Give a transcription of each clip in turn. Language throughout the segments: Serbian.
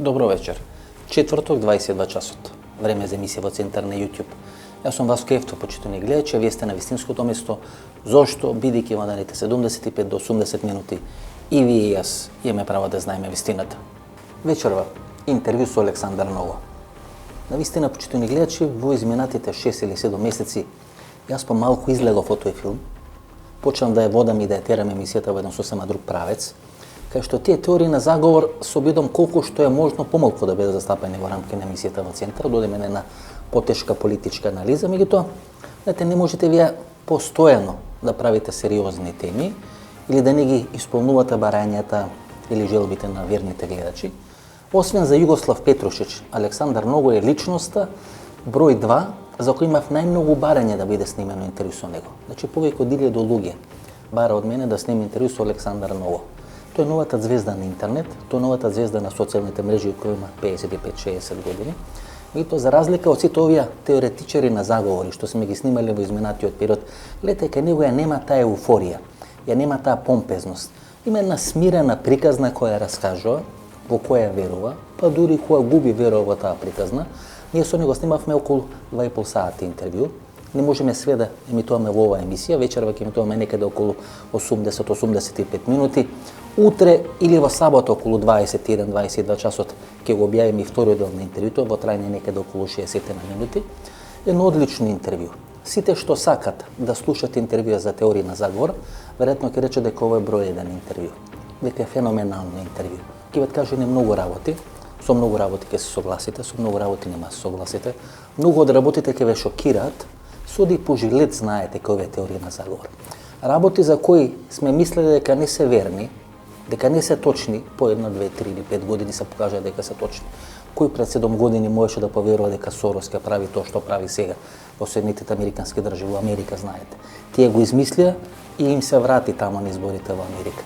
Добро вечер. Четврток, 22 часот. Време за емисија во Центар на YouTube. Јас сум Васко Ефто, почитувани гледачи, вие сте на вистинското место. Зошто? Бидејќи во наредните 75 до 80 минути и вие и јас имаме право да знаеме вистината. Вечерва, интервју со Александар Ного. На вистина, почитувани гледачи, во изминатите 6 или 7 месеци, јас помалку излегов од тој филм. Почнав да ја водам и да ја терам емисијата во еден сосема друг правец, кај што тие теории на заговор се обидам колку што е можно помалку да бидат застапени во рамки на емисијата во Центар, додеме на една потешка политичка анализа, меѓутоа, знаете, не можете вие постојано да правите сериозни теми или да не ги исполнувате барањата или желбите на верните гледачи. Освен за Југослав Петрушич, Александар Ного е личноста број 2 за кој имав најмногу барање да биде снимено интервју со него. Значи, повеќе од 1000 луѓе бара од мене да снимам интервју со Александар Ного. Тој е новата звезда на интернет, тој е новата звезда на социјалните мрежи која има 55-60 години. И тоа за разлика од сите овие теоретичари на заговори што сме ги снимале во изминатиот период, гледате, кај него ја нема таа еуфорија, ја нема таа помпезност. Има една смирена приказна која раскажува, во која верува, па дури која губи верува во таа приказна. Ние со него снимавме околу 2,5 сати интервју. Не можеме све да емитуваме во оваа емисија, вечерва ќе емитуваме некаде околу 80-85 минути. Утре или во сабота околу 21-22 часот ќе го објавиме и вториот дел на интервјуто во трајање некаде околу 60 минути. Едно одлично интервју. Сите што сакат да слушат интервјуа за теорија на заговор, веројатно ќе рече дека ова е број 1 интервју. Дека е феноменално интервју. Ќе ве кажа многу работи. Со многу работи ќе се согласите, со многу работи нема се согласите. Многу од работите ќе ве шокираат. Суди по жилет знаете кој е теорија на заговор. Работи за кои сме мислеле дека не се верни, дека не се точни, по 1, 2, 3 или 5 години се покажа дека се точни. Кој пред 7 години можеше да поверува дека Сорос ќе прави тоа што прави сега во Соединетите Американски држави, во Америка, знаете. Тие го измислија и им се врати тамо на изборите во Америка.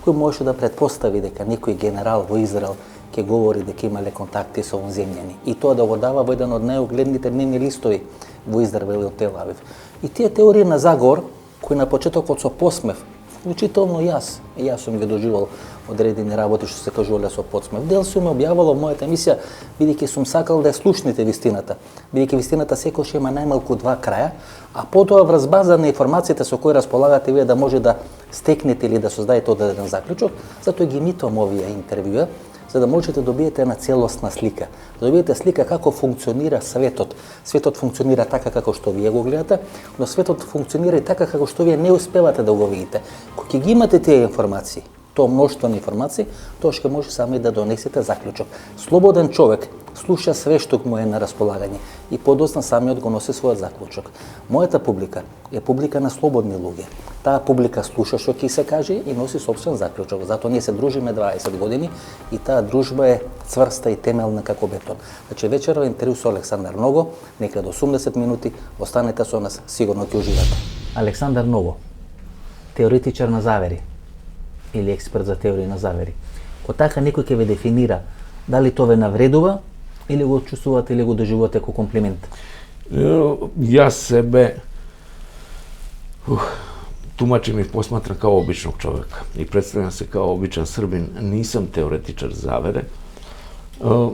Кој можеше да предпостави дека некој генерал во Израел ќе говори дека имале контакти со онземјани и тоа да го дава во еден од најогледните дневни листови во Израел и од Тел Авив. И тие теории на заговор, кои на почетокот со посмев, вклучително јас сум ги доживал одредени работи што се кажувале со подсмев. Дел сум објавувал во мојата емисија, бидејќи сум сакал да ја слушнете вистината, бидејќи вистината секогаш има најмалку 2 краја, а потоа врз база на информациите со кои располагате вие да може да стекнете или да создадете одреден заклучок, затоа ги имитувам овие интервјуа, за да можете да добиете една целосна слика. Да добиете слика како функционира светот. Светот функционира така како што вие го гледате, но светот функционира и така како што вие не успевате да го видите. Кога ги имате тие информации, тоа мноштво на информации, тоа ќе може сами да донесете заклучок. Слободен човек слуша све што му е на располагање и подоцна самиот го носи својот заклучок. Мојата публика е публика на слободни луѓе. Таа публика слуша што ќе се каже и носи собствен заклучок. Затоа ние се дружиме 20 години и таа дружба е цврста и темелна како бетон. Значи вечерва интервју со Александар Ного, некаде до 80 минути, останете со нас, сигурно ќе уживате. Александар Ного, теоретичар на завери или експерт за теорија на завери. Ко така некој ќе ве дефинира дали тоа ве навредува или го чувствувате или го доживувате како комплимент? Јас себе тумачим и посматрам као обичног човека и представам се као обичен Србин. Нисам теоретичар завере.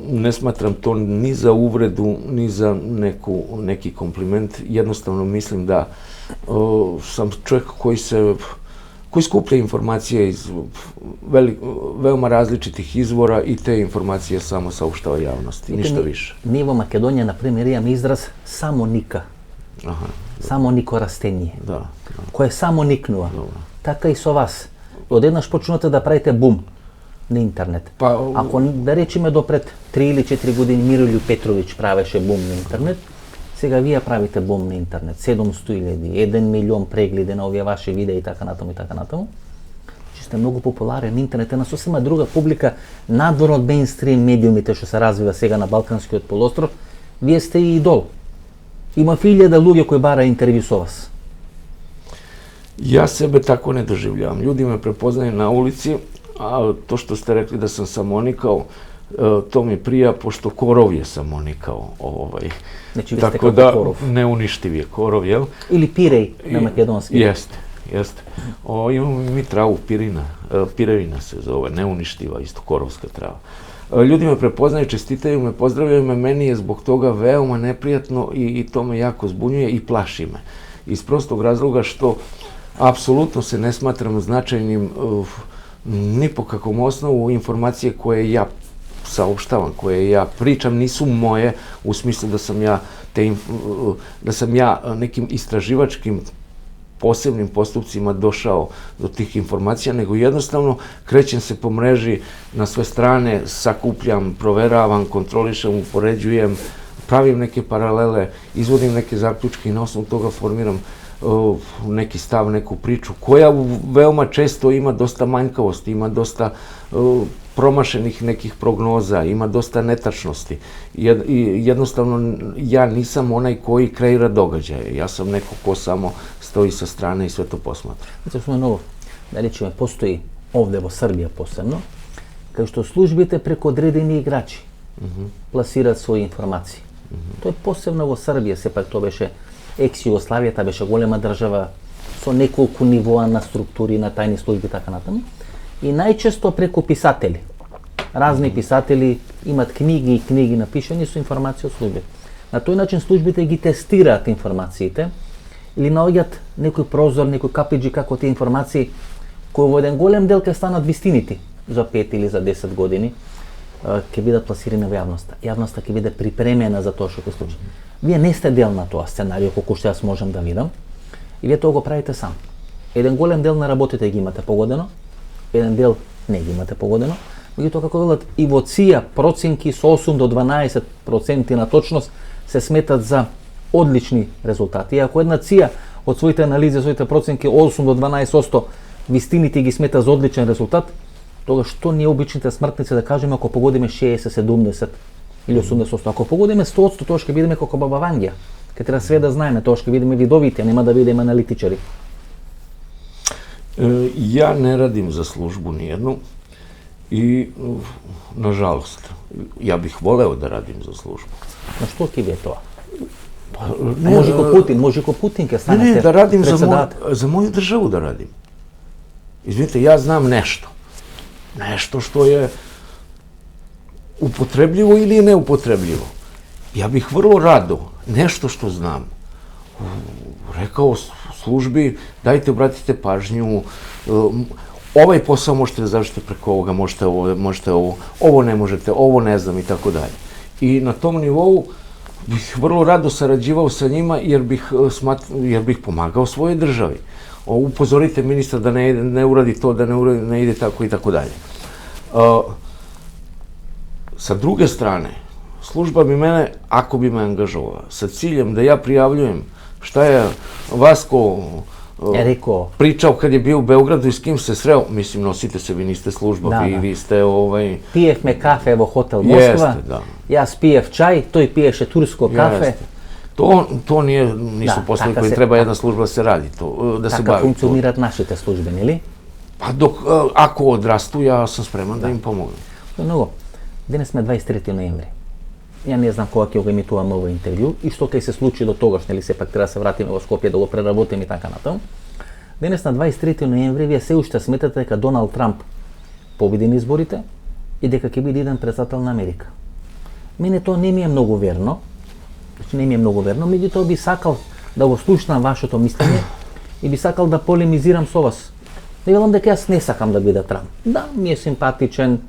Не сматрам то ни за увреду, ни за неки комплимент. Jednostavno мислим да сам човек кој скупља информација из веома различитих извора и те информации само саоштава јавности, ништо више. Ние во Македонија, на пример, имаме израз самоника. Само нико растение. Да. Кое само никнува. Така и со вас. Одеднаш почнувате да правите бум на интернет. Ако да речеме до пред 3 или 4 години Миролју Петровиќ правеше бум на интернет, сега вие правите бум на интернет, 700.000, 1 милион прегледи на овие ваши видеа и така натаму и така натаму. Че сте многу популарен, интернет е на сосема друга публика, надвор од мејнстрим медиумите што се развива сега на Балканскиот полуостров. Вие сте и идол. Има 1000 луѓе кои бара интервју со вас. Јас себе тако не доживljавам. Луѓе ме препознају на улици, а то што сте рекли да сам самоникал, то ми прија, пошто коров е самоникал. Значи, ви сте така да, коров. Неуништиви е коров, јел? Или пиреј на македонски. Јесте. Имаме ми траву пирина се зове, неуништива, исто коровска трава. Ljudi me prepoznaju, čestitaju me, pozdravljaju me, meni je zbog toga veoma neprijatno i to me jako zbunjuje i plaši me. Iz prostog razloga što apsolutno se ne smatram značajnim ni po kakvom osnovu. Informacije koje ja saopštavam, koje ja pričam, nisu moje u smislu da sam ja nekim istraživačkim posebnim postupcima došao do tih informacija, nego jednostavno krećem se po mreži na sve strane, sakupljam, proveravam, kontrolišem, upoređujem, pravim neke paralele, izvodim neke zaključke i na osnovu toga formiram neki stav, neku priču, koja veoma često ima dosta manjkavosti, ima dosta promašenih nekih prognoza, ima dosta netačnosti. Jednostavno, ja nisam onaj koji kreira događaje. Ja sam neko ko samo stoji sa strane i sve to posmatra. Znači, spomenuo, da rečemo, postoji ovde u Srbiji posebno, kao što službite preko odredeni igrači plasirati svoje informacije. To je posebno u Srbiji, sepak to беше ex-Jugoslavija, ta беше голема држава со неколку нивоа на структури, на тајни служби и така натаму. И најчесто преку писатели. Разни писатели имат книги и книги напишани со информации од служби. На тој начин службите ги тестираат информациите или наоѓаат некој прозор, некој капиџи како тие информации кои во еден голем дел ќе станат вистините за 5 или за 10 години ќе бидат пласирани во јавноста. Јавноста ќе биде припремена за тоа што ќе случи. Вие не сте дел на тоа сценарио, колку што јас можам да видам, и вие тоа го правите сам. Еден голем дел на работите ги имате погодено, еден дел не ги имате погодено, меѓутоа како велат и во ЦИА проценки со 8 до 12% на точност се сметат за одлични резултати. И ако една ЦИА од своите анализи, своите проценки 8 до 12% вистините ги смета за одличен резултат, тога што ние обичните смртници да кажеме ако погодиме 60, 70 или 80%. Ако погодиме 100%, тоа ќе бидеме како Баба Вангија. Ке треба све да знаеме, тоа ќе бидеме видовити, а нема да бидеме аналитичари. Ja ne radim za službu nijednu i, nažalost, ja bih voleo da radim za službu. Но што ќе ви е тоа? Може ко Путин, може ко Путин ќе станете. Ne, da radim za moju državu da radim. Izvinite, ja znam nešto. Nešto što je upotrebljivo ili je neupotrebljivo. Ja bih vrlo rado nešto što znam rekao službi, dajte, obratite pažnju, ovaj posao možete da završite preko ovoga, možete ovo ne možete, ovo ne znam i tako dalje. I na tom nivou bih vrlo rado sarađivao sa njima jer bih pomagao svojoj državi. Upozorite ministra da ne uradi to, da ne ide tako i tako dalje. Sa druge strane, služba bi mene, ako bi me angažovala, sa ciljem da ja prijavljujem šta je Vasko pričao kad je bio u Beogradu i s kim se sreo, mislim, nosite se, vi niste služba, vi ste Pijev me kafe vo hotel Moskva, ja spijev čaj, toj piješ tursko kafe. To nisu poslovi koji treba jedna služba da se radi, da se bavi. Така функционираат нашите служби, нели? Pa ako odrastu, ja sam spreman da im pomognem. Много. Денес сме 23 ноември. Ја не знам кога ќе го емитуваме ово интервју и што ќе се случи до тогаш, нели сепак треба да се вратиме во Скопје да го преработиме и така натаму. Денес на 23 ноември вие се уште сметате дека Доналд Трамп победи на изборите и дека ќе биде еден председател на Америка. Мене тоа не ми е многу верно. Не ми е многу верно, меѓутоа би сакал да го слушнам вашето мислење и би сакал да полемизирам со вас. Не велам дека јас не сакам да биде Трамп. Да, ми е симпатичен,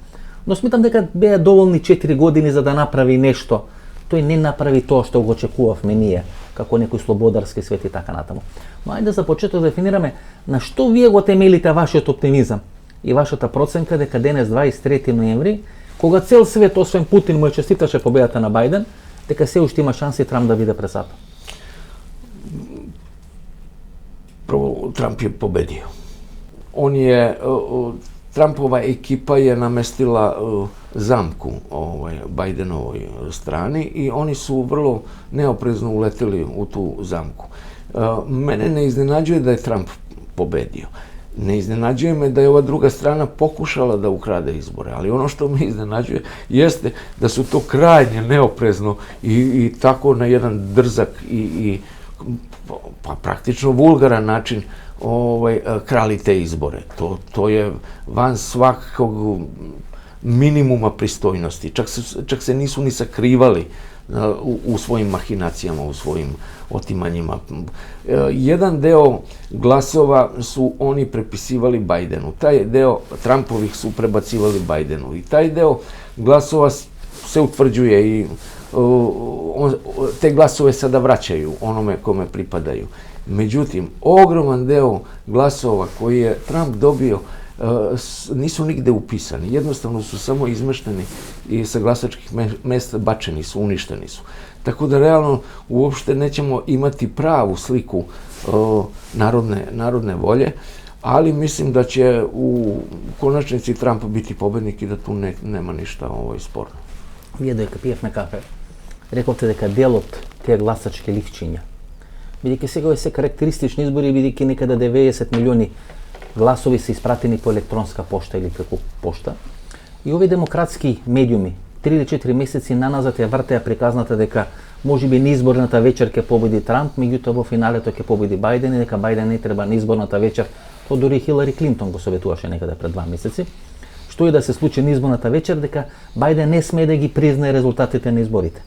но сметам дека беа доволни 4 години за да направи нешто. Тој не направи тоа што го очекувавме ние, како некој слободарски свет и така натаму. Но ајде за почеток да дефинираме на што вие го темелите вашиот оптимизам и вашата проценка дека денес 23 ноември, кога цел свет освен Путин му честиташе победата на Бајден, дека се уште има шанси Трамп да биде председател. Prvo, Trump je pobedio. Trumpova ekipa je namestila zamku Bajdenovoj strani i oni su vrlo neoprezno uleteli u tu zamku. Mene ne iznenađuje da je Trump pobedio. Ne iznenađuje me da je ova druga strana pokušala da ukrade izbore, ali ono što me iznenađuje jeste da su to krajnje neoprezno i tako na jedan drzak i praktično vulgaran način krali te izbore. To je van svakog minimuma pristojnosti. Čak se nisu ni sakrivali u svojim mahinacijama, u svojim otimanjima. Jedan deo glasova su oni prepisivali Bajdenu, taj deo Trumpovih su prebacivali Bajdenu i taj deo glasova se utvrđuje i te glasove sada vraćaju onome kome pripadaju. Međutim, ogroman deo glasova koji je Trump dobio nisu nigde upisani, jednostavno su samo izmešteni i sa glasačkih mesta bačeni su, uništeni su. Tako da realno uopšte nećemo imati pravu sliku narodne volje, ali mislim da će u konačnici Trump biti pobednik i da tu nema ništa sporno. Вие дека пиевме кафе, рековте дека дел од тие гласачки ливчиња, бидејќи сега се карактеристични избори, бидејќи некада 90 милиони гласови се испратени по електронска пошта или преку пошта, и овие демократски медиуми 3 или 4 месеци наназад ја вртеа приказната дека можеби на изборната вечер ќе победи Трамп, меѓутоа во финалето ќе победи Бајден и дека Бајден не треба на изборната вечер, то дури Хилари Клинтон го советуваше некаде пред 2 месеци, што и да се случи на изборната вечер, дека Бајден не смее да ги признае резултатите на изборите.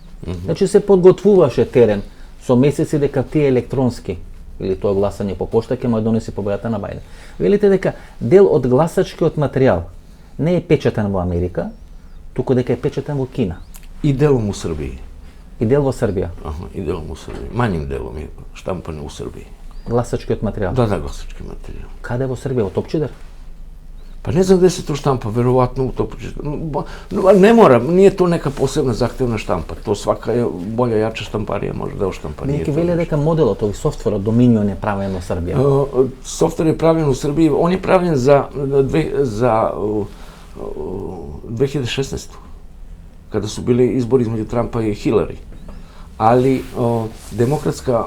Значи се подготвуваше терен со месеци дека тие електронски или тоа гласање по пошта ќе му донесе победата на Бајден. Велите дека дел од гласачкиот материјал не е печатен во Америка, туку дека е печатен во Кина. И делом у Србији. И дел во Србија. И делом у Србији. Манjim делом е штампан у Србији. Гласачкиот материјал? Да, гласачки материјал. Каде во Србија? Во Топчидер? Pa ne znam gde se to štampa, verovatno u to ne mora, nije to neka posebna zahtevna štampa, to svaka je bolja, jača štamparija može da oštampa. Neki velja дека моделот, ови софтверот Dominion е правен во Србија. Софтвер je pravljen u Srbiji, on je pravljen za 2016. Kada su bili izbori između Trumpa i Hillary. Ali demokratska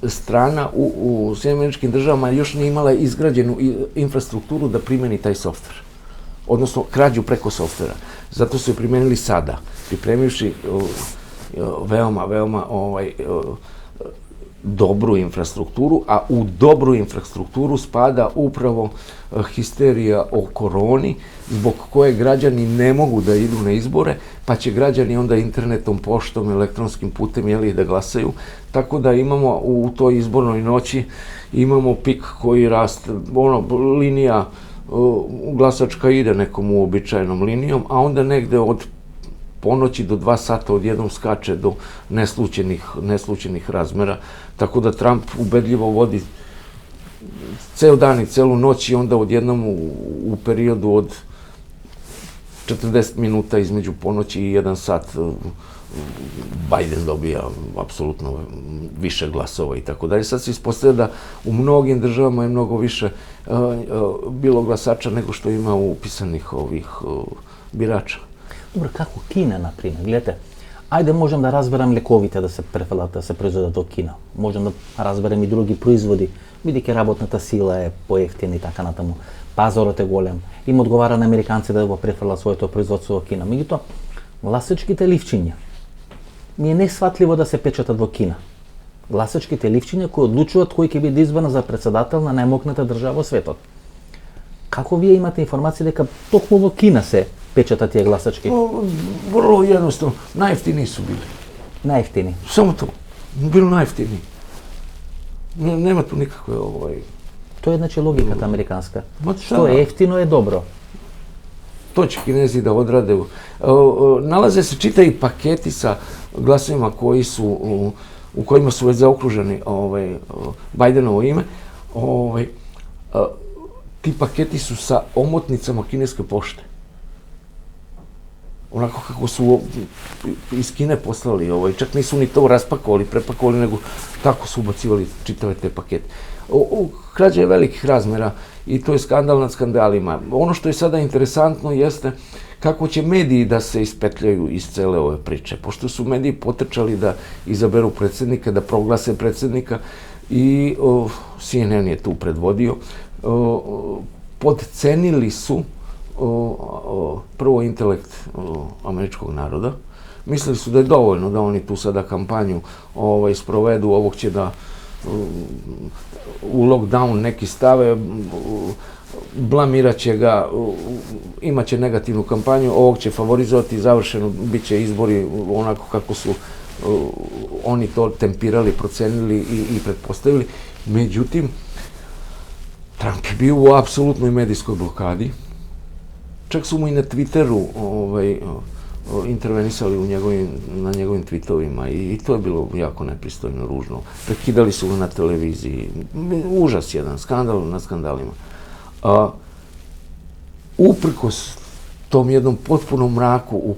strana u Sjedinjenim Američkim Državama još nije imala izgrađenu infrastrukturu da primeni taj softver. Odnosno, krađu preko softvera. Zato su je primenili sada, pripremivši veoma dobru infrastrukturu, a u dobru infrastrukturu spada upravo histerija o koroni, zbog koje građani ne mogu da idu na izbore, pa će građani onda internetom, poštom, elektronskim putem da glasaju. Tako da imamo u toj izbornoj noći imamo pik koji raste, linija glasačka ide nekom uobičajenom linijom, a onda negde od ponoći do 2 sata odjednom skače do neslućenih razmera, tako da Trump ubedljivo vodi ceo dan i celu noć i onda odjednom u periodu od 40 minuta između ponoći i 1 sat Biden dobija apsolutno više glasova i tako dalje. Sad se ispostavlja da u mnogim državama je mnogo više bilo glasača nego što ima upisanih ovih birača. Добро, како Кина, например, гледате, ајде можем да разберам лековите да се префрлат, да се произведат во Кина. Можем да разберем и други производи, бидејќи работната сила е поевтина и така натаму. Пазарот е голем. Им одговара на американци да го префрлат своето производство во Кина. Меѓутоа, гласачките ливчиња ми е несватливо да се печатат во Кина. Гласачките ливчиња кои одлучуваат кој ќе биде избран за председател на најмокната држава во светот. Како вие имате информација дека токму во Кина се печатат тие гласачки? Vrlo jednostavno, najjeftiniji su bili. Најефтини. Samo to, bili najjeftiniji. Nema tu nikakve Тоа е значи логиката американска. Ma Што е ефтино е добро. To će Kinezi da odrade. Nalaze se čitavi paketi sa glasovima u kojima su već zaokruženi Bajdenovo ime. Ti paketi su sa omotnicama kineske pošte. Onako kako su iz Kine poslali, čak nisu ni to raspakovali, prepakovali, nego tako su ubacivali čitave te pakete. Krađa je velikih razmera i to je skandal nad skandalima. Ono što je sada interesantno jeste kako će mediji da se ispetljaju iz cele ove priče, pošto su mediji potrčali da izaberu predsjednika, da proglase predsjednika i CNN je tu predvodio, podcenili su prvo intelekt američkog naroda. Mislili su da je dovoljno da oni tu sada kampanju sprovedu, ovog će da u lockdown neki stave, blamirat će ga, imat će negativnu kampanju, ovog će favorizovati, završeno, bit će izbori onako kako su oni to tempirali, procenili i pretpostavili. Međutim, Trump je bio u apsolutnoj medijskoj blokadi. Čak su mu i na Twitteru intervenisali na njegovim tweetovima i to je bilo jako nepristojno, ružno. Prekidali su ga na televiziji. Užas jedan, skandal na skandalima. Uprkos tom jednom potpunom mraku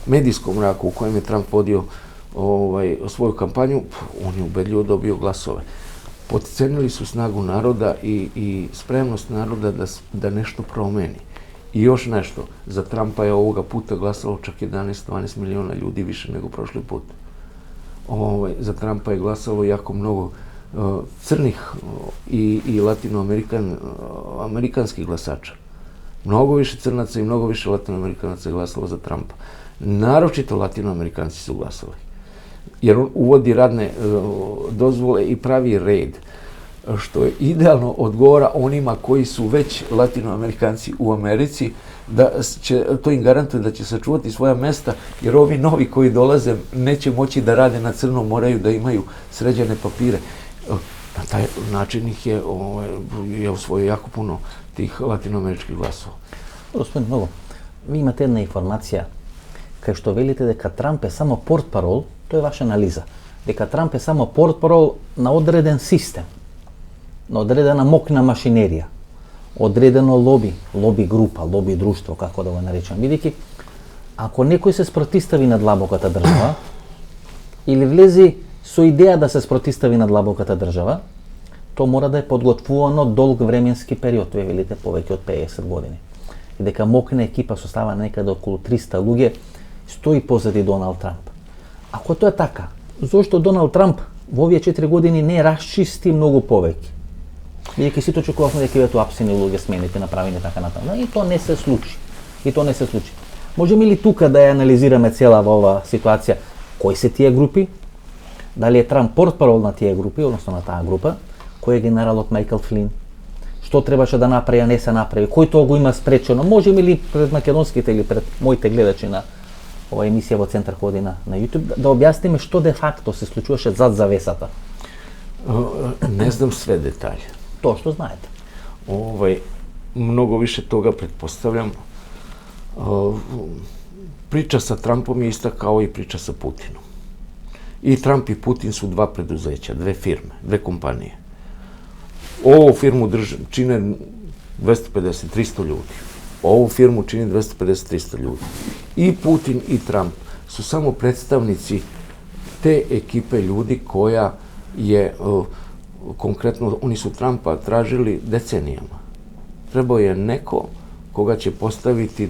medijskom mraku u kojem je Trump vodio svoju kampanju, on je ubedljivo dobio glasove. Potcenili su snagu naroda i spremnost naroda da nešto promeni. I još nešto, za Trumpa je ovoga puta glasalo čak 11-12 miliona ljudi više nego prošli put. Za Trumpa je glasalo jako mnogo crnih i latinoamerikanskih glasača. Mnogo više crnaca i mnogo više latinoamerikanaca je glasalo za Trumpa. Naročito latinoamerikanci su glasali. Jer on uvodi radne dozvole i pravi red, što je idealno odgovara onima koji su već latinoamerikanci u Americi, to im garantuje da će sačuvati svoja mesta, jer ovi novi koji dolaze neće moći da rade na crno, moraju da imaju sređene papire. Na taj način ih je osvojio jako puno tih latinoameričkih glasova. Gospodin Nogo, vi imate jedna informacija, kao što velite дека Trump je samo portparol, to je vaša analiza, дека Trump je samo portparol na odreden sistem, na odredena mokna mašinerija, odredeno lobby grupa, lobby društvo, kako da ga narečem. Видики, ако некој се спротистави на длабоката држава, или влези со идеја да се спротистави на длабоката држава, то мора да е подготвувано долг временски период, вие велите повеќе од 50 години. И дека мокна екипа состава некаде околу 300 луѓе, стои позади Доналд Трамп. Ако тоа е така, зошто Доналд Трамп во овие 4 години не расчисти многу повеќе? Бидејќи сите очекувавме дека ќе бидат апсени луѓе смените, направени така натаму. И тоа не се случи. Можеме ли тука да ја анализираме цела ова ситуација? Кои се тие групи? Дали е Трамп портпарол на тие групи, односно на таа група? Кој е генералот Майкл Флин? Што требаше да направи, а не се направи? Кој тоа го има спречено? Можеме ли пред македонските или пред моите гледачи на ова емисија во Центар Ходи на YouTube да објасниме што де факто се случуваше зад завесата? Не знам све детали. Тоа што знаете. Mnogo više toga pretpostavljam. Priča sa Trumpom je ista kao i priča sa Putinom. I Trump i Putin su dva preduzeća, dve firme, dve kompanije. Ovu firmu čine 250-300 ljudi. Ovu firmu čini 250-300 ljudi. I Putin i Trump su samo predstavnici te ekipe ljudi koja je, konkretno, oni su Trumpa tražili decenijama. Trebao je neko koga će postaviti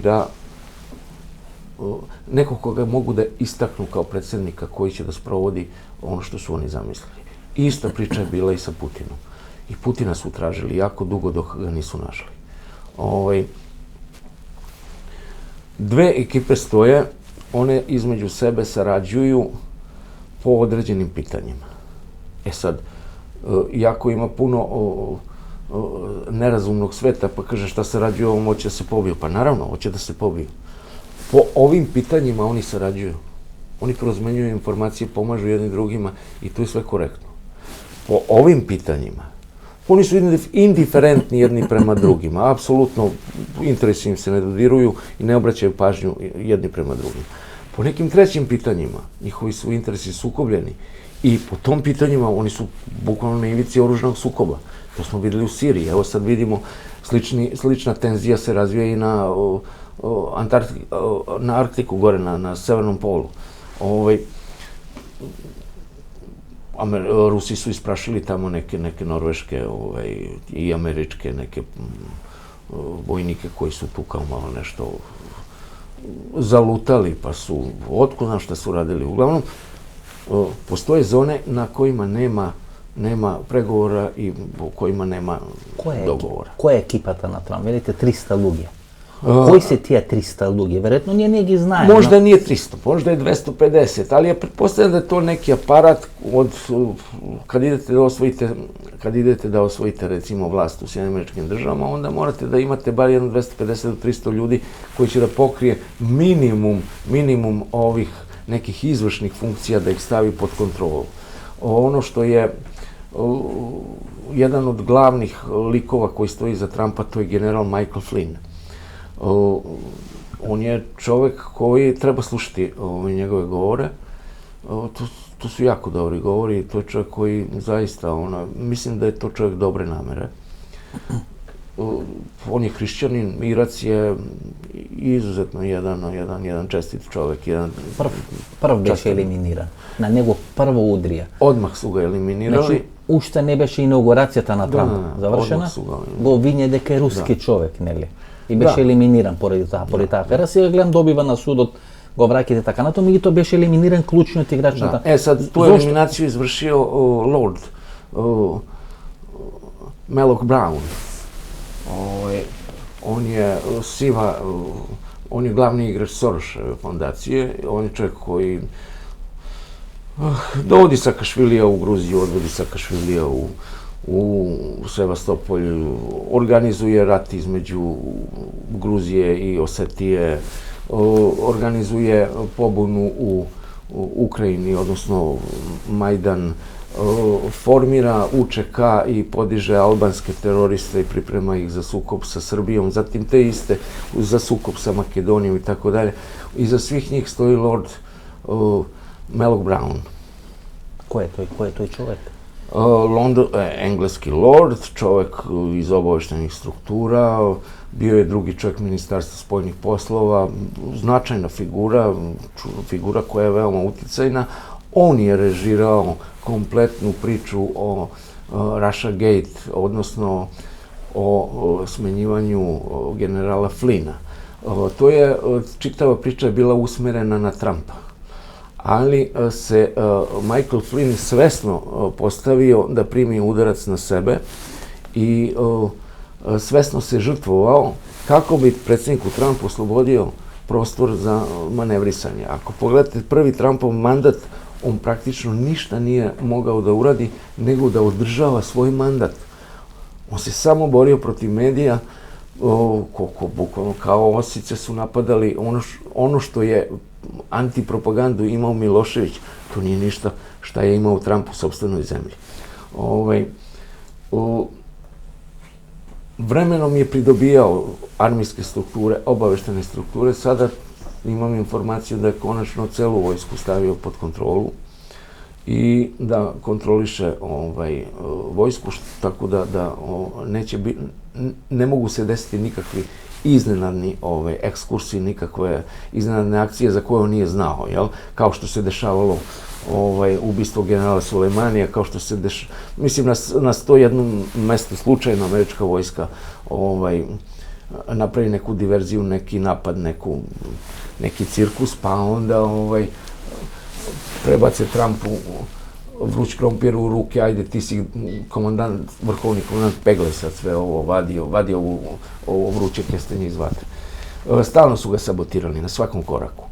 neko koga mogu da istaknu kao predsjednika koji će da sprovodi ono što su oni zamislili. Ista priča je bila i sa Putinom. I Putina su tražili jako dugo dok ga nisu našli. Dve ekipe stoje, one između sebe sarađuju po određenim pitanjima. Sad, jako ima puno nerazumnog sveta, pa kaže šta sarađuju, on hoće da se pobiju. Pa naravno, hoće da se pobiju. Po ovim pitanjima oni sarađuju. Oni razmenjuju informacije, pomažu jedni drugima i to je sve korektno. Po ovim pitanjima, oni su indiferentni jedni prema drugima, apsolutno interesi im se ne dodiruju i ne obraćaju pažnju jedni prema drugima. Po nekim trećim pitanjima, njihovi su interesi sukobljeni i po tom pitanjima oni su bukvalno na ivici oružanog sukoba. To smo videli u Siriji. Evo sad vidimo, slična tenzija se razvija i na Arktiku, gore na Severnom polu. Rusi su isprašili tamo neke norveške i američke neke vojnike koji su tu kao malo nešto zalutali, pa su, otko znam šta su radili. Uglavnom, postoje zone na kojima nema pregovora i u kojima nema dogovora. Koja je екипата на Трамп? Велите 300 луѓе. Koji se tija 300 ljudi? Vjerojatno nije gi znaje. Možda nije 300, možda je 250, ali ja pretpostavljam da je to neki aparat kad idete da osvojite recimo vlast u Sjedinjenim Američkim Državama, onda morate da imate bar jedno 250 do 300 ljudi koji će da pokrije minimum ovih nekih izvršnih funkcija da ih stavi pod kontrolu. Ono što je jedan od glavnih likova koji stoji iza Trumpa, to je general Michael Flynn. On je čovek koji treba slušati njegove govore. To su jako dobri govori. To je čovek koji zaista, mislim da je to čovek dobre namere. On je hrišćanin, Irac je izuzetno jedan čestit čovek. Prv beše eliminiran. Na njegov prvo udrija. Odmah su ga eliminirali. Znači, ušte ne beše inauguracijata na Trumpa završena, go vinje deka je ruski čovek, negli. I beše eliminiran pored ta afera. Сега гледам добива на судот, го враќате така на тоа, и то беше елиминиран клучниот играч на таа. Sad tu eliminaciju izvršio Lord Malloch Brown. On je glavni igrač Soroseve fondacije, on je čovjek koji dovodi Sakašvilija u Gruziju, odvodi Sakašvilija u Sevastopolj, organizuje rat između Gruzije i Osetije, organizuje pobunu u Ukrajini, odnosno Majdan, formira UČK i podiže albanske teroriste i priprema ih za sukob sa Srbijom, zatim te iste za sukob sa Makedonijom i tako dalje. Iza svih njih stoji Lord Malloch Brown. Ko je to čovjek? Engleski lord, čovjek iz obaveštajnih struktura, bio je drugi čovjek Ministarstva spoljnih poslova, značajna figura koja je veoma uticajna. On je režirao kompletnu priču o Russia Gate, odnosno o smenjivanju generala Flynna. Čitava priča je bila usmerena na Trumpa. Ali se Michael Flynn svesno postavio da primi udarac na sebe i svesno se žrtvovao kako bi predsjedniku Trumpu oslobodio prostor za manevrisanje. Ako pogledate prvi Trumpov mandat, on praktično ništa nije mogao da uradi nego da održava svoj mandat. On se samo borio protiv medija, bukvalno kao osice su napadali ono što je antipropagandu imao Milošević, to nije ništa šta je imao Trump u sopstvenoj zemlji. Vremenom je pridobijao armijske strukture, obaveštene strukture, sada imam informaciju da je konačno celu vojsku stavio pod kontrolu i da kontroliše vojsku, tako da ne mogu se desiti nikakvi iznenadni ekskursi, nikakve iznenadne akcije za koje on nije znao, kao što se dešavalo ubistvo generala Sulejmanija, kao što se mislim, na 101 mestu slučajno američka vojska napravi neku diverziju, neki napad, neki cirkus, pa onda prebace Trumpu vruć krompir u ruke, ajde ti si vrhovni komandant, peglaj sad sve ovo, vadi ovo vruće kestenje iz vatre. Stalno su ga sabotirali na svakom koraku.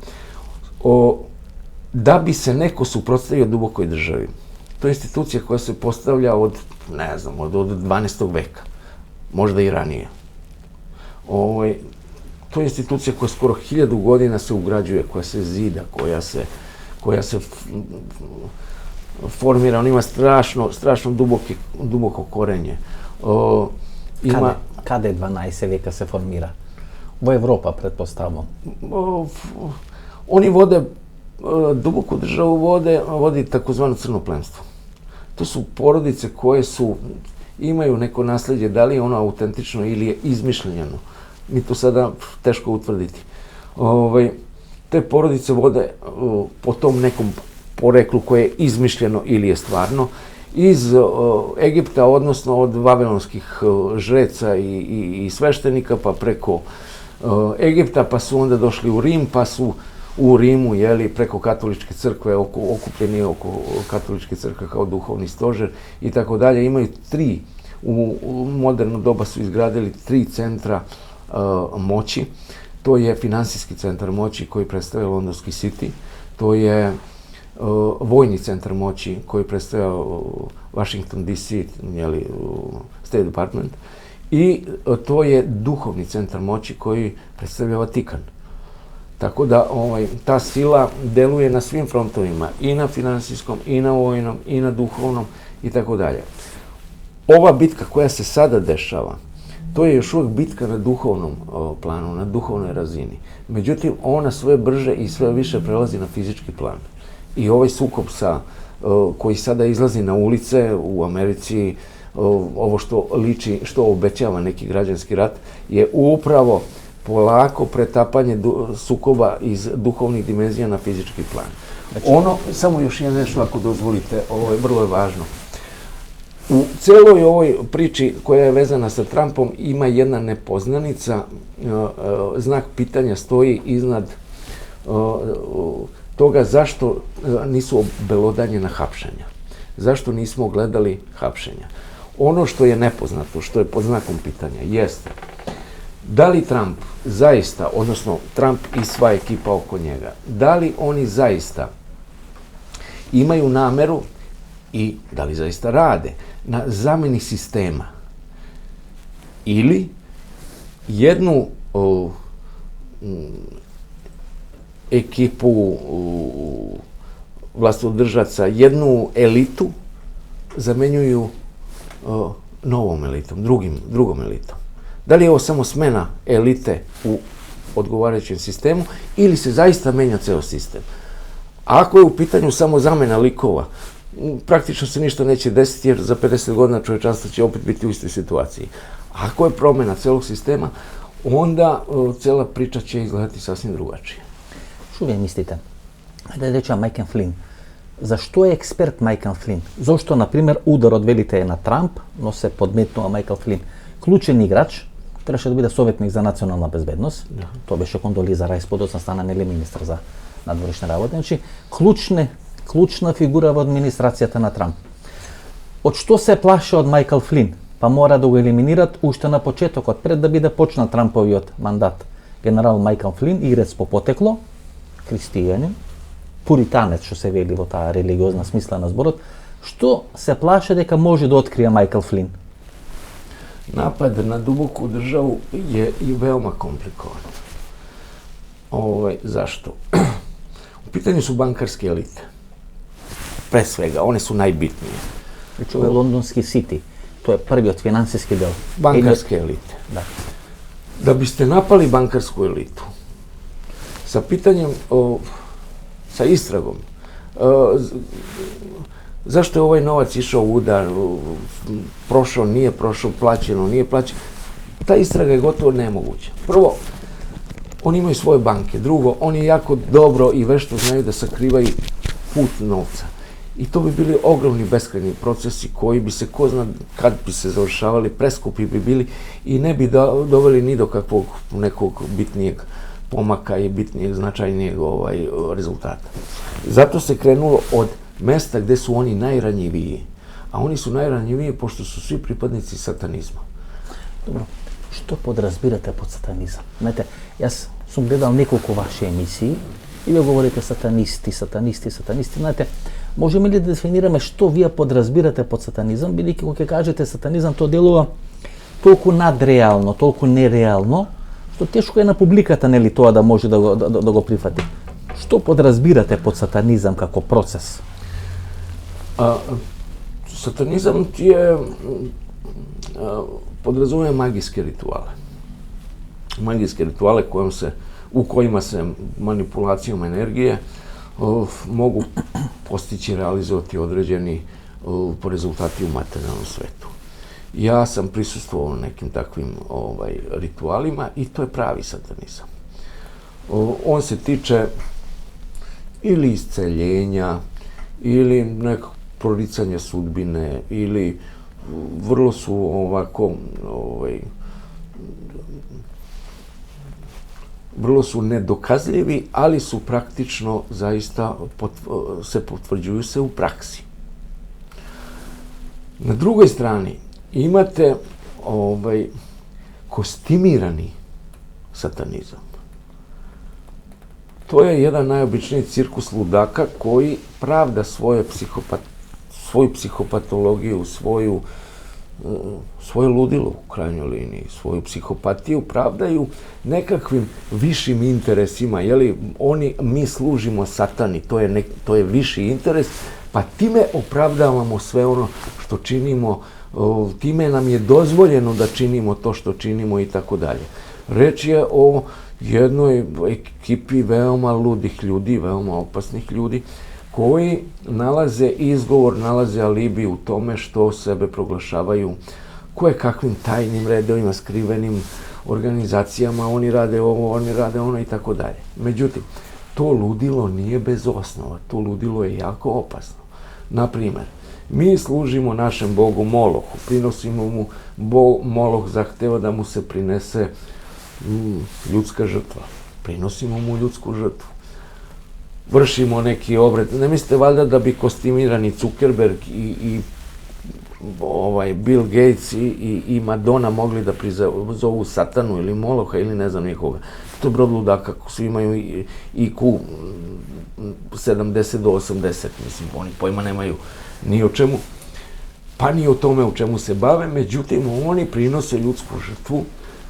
Da bi se neko suprotstavio dubokoj državi, to je institucija koja se postavlja od 12. veka, možda i ranije. To je institucija koja skoro 1000 godina se ugrađuje, koja se zida, koja se formira, on ima strašno duboko korenje. Kada je 12. veka se formira? Ovo je Evropa, pretpostavljamo. Oni vode, duboku državu vodi takozvano crno plemstvo. To su porodice koje imaju neko nasledđe, da li je ono autentično ili je izmišljeno. Mi to sada teško utvrditi. Te porodice vode po tom nekom poreklu koje je izmišljeno ili je stvarno, iz Egipta, odnosno od vavilonskih žreca i sveštenika, pa preko Egipta, pa su onda došli u Rim, pa su u Rimu, preko katoličke crkve, okupljeni oko katoličke crkve kao duhovni stožer i tako dalje. Imaju u moderno doba su izgradili 3 centra moći. To je finansijski centar moći koji predstavlja londonski City, to je vojni centar moći koji predstavlja Washington DC, State Department, i to je duhovni centar moći koji predstavlja Vatikan. Tako da ta sila deluje na svim frontovima, i na finansijskom, i na vojnom, i na duhovnom, i tako dalje. Ova bitka koja se sada dešava, to je još uvijek bitka na duhovnom planu, na duhovnoj razini. Međutim, ona sve brže i sve više prelazi na fizički plan. I ovaj sukob koji sada izlazi na ulice u Americi, ovo što liči, što obećava neki građanski rat, je upravo polako pretapanje sukoba iz duhovnih dimenzija na fizički plan. Samo još jedno nešto ako dozvolite, ovo je vrlo važno. U celoj ovoj priči koja je vezana sa Trumpom ima jedna nepoznanica, znak pitanja stoji iznad toga zašto nisu obelodanjena hapšenja, zašto nismo gledali hapšenja. Ono što je nepoznato, što je pod znakom pitanja, jeste da li Trump zaista, odnosno Trump i sva ekipa oko njega, da li oni zaista imaju nameru i da li zaista rade na zameni sistema ili jednu ekipu vlastodržaca, jednu elitu zamenjuju novom elitom, drugom elitom. Da li je ovo samo smena elite u odgovarajućem sistemu ili se zaista menja ceo sistem? Ako je u pitanju samo zamena likova, praktično se ništa neće desiti jer za 50 godina čovječanstvo će opet biti u istoj situaciji. Ako je promjena celog sistema, onda cela priča će izgledati sasvim drugačije. Što vi mislite? Da rečem Michael Flynn. Zašto je ekspert Michael Flynn? Zašto, na primjer, udar odvelite je na Trump, no se podmetnuo Michael Flynn. Ključan igrač, trebaše da bude sovjetnik za nacionalna bezbednost, to beše Condoleezza Rice, podocna stana, neli ministar za nadvorišne ravode. Znači, ključna figura v administracijata na Trump. Od što se plaše od Michael Flynn? Pa mora da ga eliminirat ušte na početok, od pred da bi da počna Trumpovi od mandat. General Michael Flynn, igrec po poteklo, hristijanin, puritanec, što se veli v ta religiozna smisla na zborot, što se plaše deka može da otkrije Michael Flynn? Napad na duboku državu je i veoma komplikovan. Zašto? U pitanju su bankarske elite. Pre svega, one su najbitnije. Znači, ovo je londonski City. To je prvi od finansijski del. Bankarske elite. Da. Da biste napali bankarsku elitu sa pitanjem, sa istragom, zašto je ovaj novac išao u udar, prošao, nije prošao, plaćeno, nije plaćeno, ta istraga je gotovo nemoguća. Prvo, oni imaju svoje banke. Drugo, oni jako dobro i vešto znaju da sakrivaju put novca. I to bi bili ogromni beskrajni procesi koji bi se, ko zna kad bi se završavali, preskupi bi bili i ne bi doveli ni do kakvog nekog bitnijeg pomaka i bitnijeg, značajnijeg rezultata. Zato se krenulo od mesta gde su oni najranjiviji. A oni su najranjiviji pošto su svi pripadnici satanizma. Dobro, što podrazbirate pod satanizam? Znate, ja sam gledal nekoliko vaše emisiji i vi govorite satanisti. Znate, možemo li da definiramo što vi podrazbirate pod satanizam? Bili kako kažete satanizam, to deluje toliko nadrealno, toliko nerealno, što teško je na publikata neli to da može da go prihvati. Što podrazbirate pod satanizam kako proces? Satanizam podrazumije magijske rituale. Magijske rituale u kojima se manipulacijom energije mogu postići, realizovati određeni rezultati u materijalnom svetu. Ja sam prisustvovao nekim takvim ritualima i to je pravi satanizam. On se tiče ili isceljenja, ili nekog proricanja sudbine, ili vrlo su vrlo su nedokazljivi, ali su praktično zaista potvrđuju se u praksi. Na drugoj strani imate kostimirani satanizam. To je jedan najobičniji cirkus ludaka koji pravda svoju psihopatologiju, svoje ludilo u krajnjoj liniji, svoju psihopatiju pravdaju nekakvim višim interesima. Mi služimo satani, to je viši interes, pa time opravdavamo sve ono što činimo, time nam je dozvoljeno da činimo to što činimo i tako dalje. Reč je o jednoj ekipi veoma ludih ljudi, veoma opasnih ljudi, koji nalaze izgovor, nalaze alibi u tome što sebe proglašavaju kakvim tajnim redovima, skrivenim organizacijama, oni rade ovo, oni rade ono i tako dalje. Međutim, to ludilo nije bez osnova, to ludilo je jako opasno. Naprimjer, mi služimo našem bogu Molohu, prinosimo mu, Moloh zahteva da mu se prinese ljudska žrtva, prinosimo mu ljudsku žrtvu. Vršimo neki obred. Ne mislite valjda da bi kostimirani Zuckerberg i Bill Gates i Madonna mogli da prizovu satanu ili Moloha ili ne znam nikoga. To je brod ludaka, svi imaju IQ 70 do 80, mislim, oni pojma nemaju ni o čemu, pa ni o tome u čemu se bave, međutim, oni prinose ljudsku žrtvu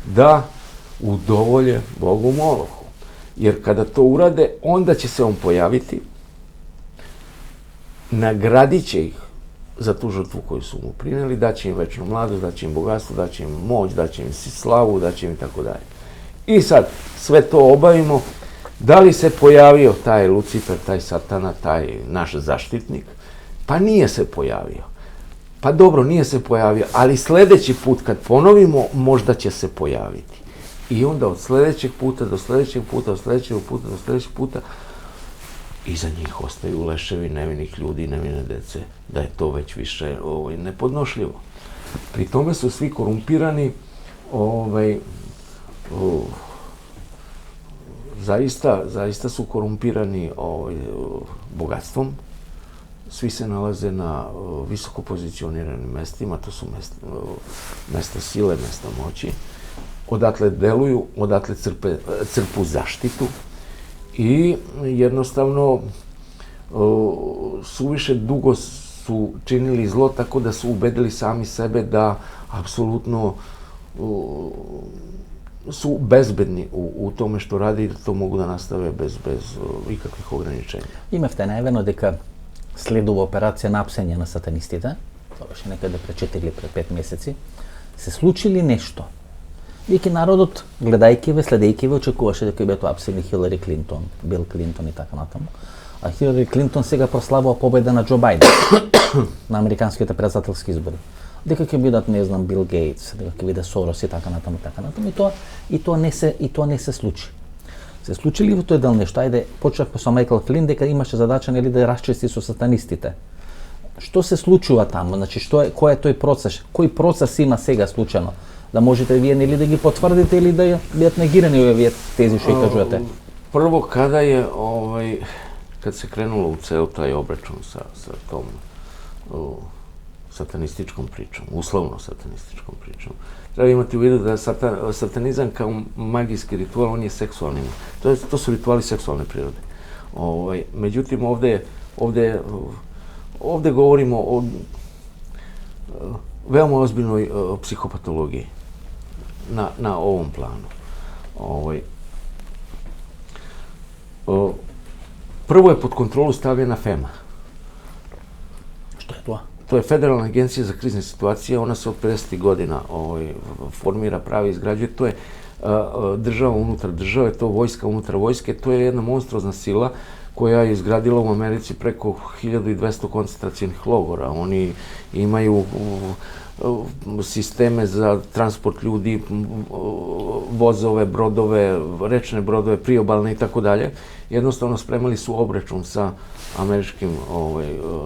da udovolje Bogu Molohu. Jer kada to urade, onda će se on pojaviti, nagradit će ih za tu žrtvu koju su mu prineli, daće im večnu mladost, daće im bogatstvo, daće im moć, daće im slavu, daće im i tako dalje. I sad, sve to obavimo, da li se pojavio taj Lucifer, taj satana, taj naš zaštitnik? Pa nije se pojavio. Pa dobro, nije se pojavio, ali sljedeći put kad ponovimo, možda će se pojaviti. I onda od sljedećeg puta do sljedećeg puta, od sljedećeg puta do sljedećeg puta, iza njih ostaju leševi nevinih ljudi, nevine dece, da je to već više nepodnošljivo. Pri tome su svi korumpirani, zaista su korumpirani bogatstvom. Svi se nalaze na visoko pozicioniranim mestima, to su mesta sile, mesta moći. Odatle deluju, odatle crpu zaštitu i jednostavno suviše dugo su činili zlo tako da su ubedili sami sebe da apsolutno su bezbedni u tome što rade i da to mogu da nastave bez ikakvih ograničenja. Имавте најавено дека следува операција на апсење на сатанистите, тоа беше некаде пред 4 или пред 5 месеци. Се случи ли нешто? Веќе народот, гледајќи ве, следејќи ве, очекуваше дека беа апсени Хилари Клинтон, Бил Клинтон и така натаму. А Хилари Клинтон сега прославува победа на Џо Бајден на американските председателски избори. Дека ќе бидат, не знам, Бил Гейтс, дека ќе биде Сорос и така натаму, и тоа не се случи. Се случи ли во тој дел нешто? Ајде, почнавме со Майкл Флин дека имаше задача нели да расчисти со сатанистите. Што се случува таму? Значи кој е тој процес? Кој процес има сега случајно? Да можете вие нели да ги потврдите или да бидат негирани овие тези што кажувате? Прво kad se krenulo u ceo taj obračun sa tom satanističkom pričom, uslovno satanističkom pričom, treba imati u vidu da satanizam kao magijski ritual, on je seksualni. To su rituali seksualne prirode. Međutim, ovde govorimo o veoma ozbiljnoj psihopatologiji na ovom planu. Prvo je pod kontrolu stavljena FEMA. Što je to? To je Federalna agencija za krizne situacije, ona se od 50. godina formira, pravi, izgrađuje. To je država unutar države, to je vojska unutar vojske, to je jedna monstruozna sila koja je izgradila u Americi preko 1200 koncentracionih logora. Oni imaju sisteme za transport ljudi, vozove, brodove, rečne brodove, priobalne i tako dalje. Jednostavno spremali su obračun sa američkim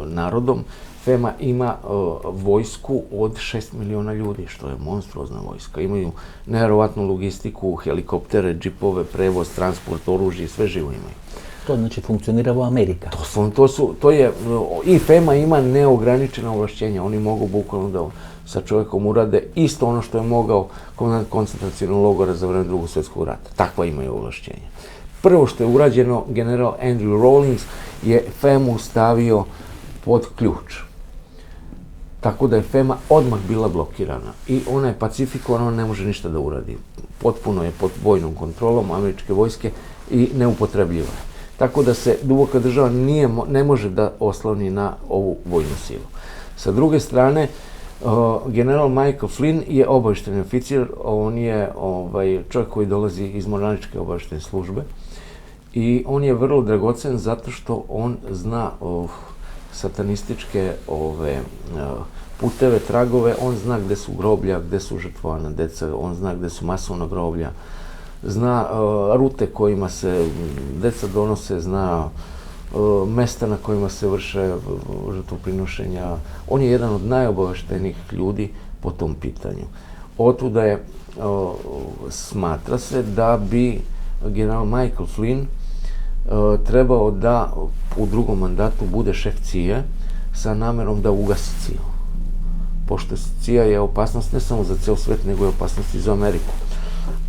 narodom. FEMA ima vojsku od 6 miliona ljudi, što je monstruozna vojska. Imaju nevjerovatnu logistiku, helikoptere, džipove, prevoz, transport, oružje, sve živo imaju. To znači funkcionira u Amerika. I FEMA ima neograničena ovlašćenja. Oni mogu bukvalno da sa čovjekom urade isto ono što je mogao komandant koncentracionog logora za vreme Drugog svjetskog rata. Takva imaju ovlašćenja. Prvo što je urađeno, general Andrew Rawlings je FEMA-u stavio pod ključ. Tako da je FEMA odmah bila blokirana i ona je pacifikovana, ona ne može ništa da uradi. Potpuno je pod vojnom kontrolom američke vojske i neupotrebljiva je. Tako da se duboka država ne može da osloni na ovu vojnu silu. Sa druge strane, general Michael Flynn je obavještajni oficir, on je čovjek koji dolazi iz mornaričke obavještajne službe i on je vrlo dragocen zato što on zna satanističke puteve, tragove, on zna gde su groblja, gde su žrtvovana deca, on zna gde su masovna groblja, zna rute kojima se deca donose, zna mesta na kojima se vrše žrtvoprinošenja. On je jedan od najobaveštenijih ljudi po tom pitanju. Otuda je, smatra se da bi general Michael Flynn trebao da u drugom mandatu bude šef CIA sa namerom da ugasi CIA. Pošto CIA je opasnost ne samo za ceo svet, nego je opasnost i za Ameriku.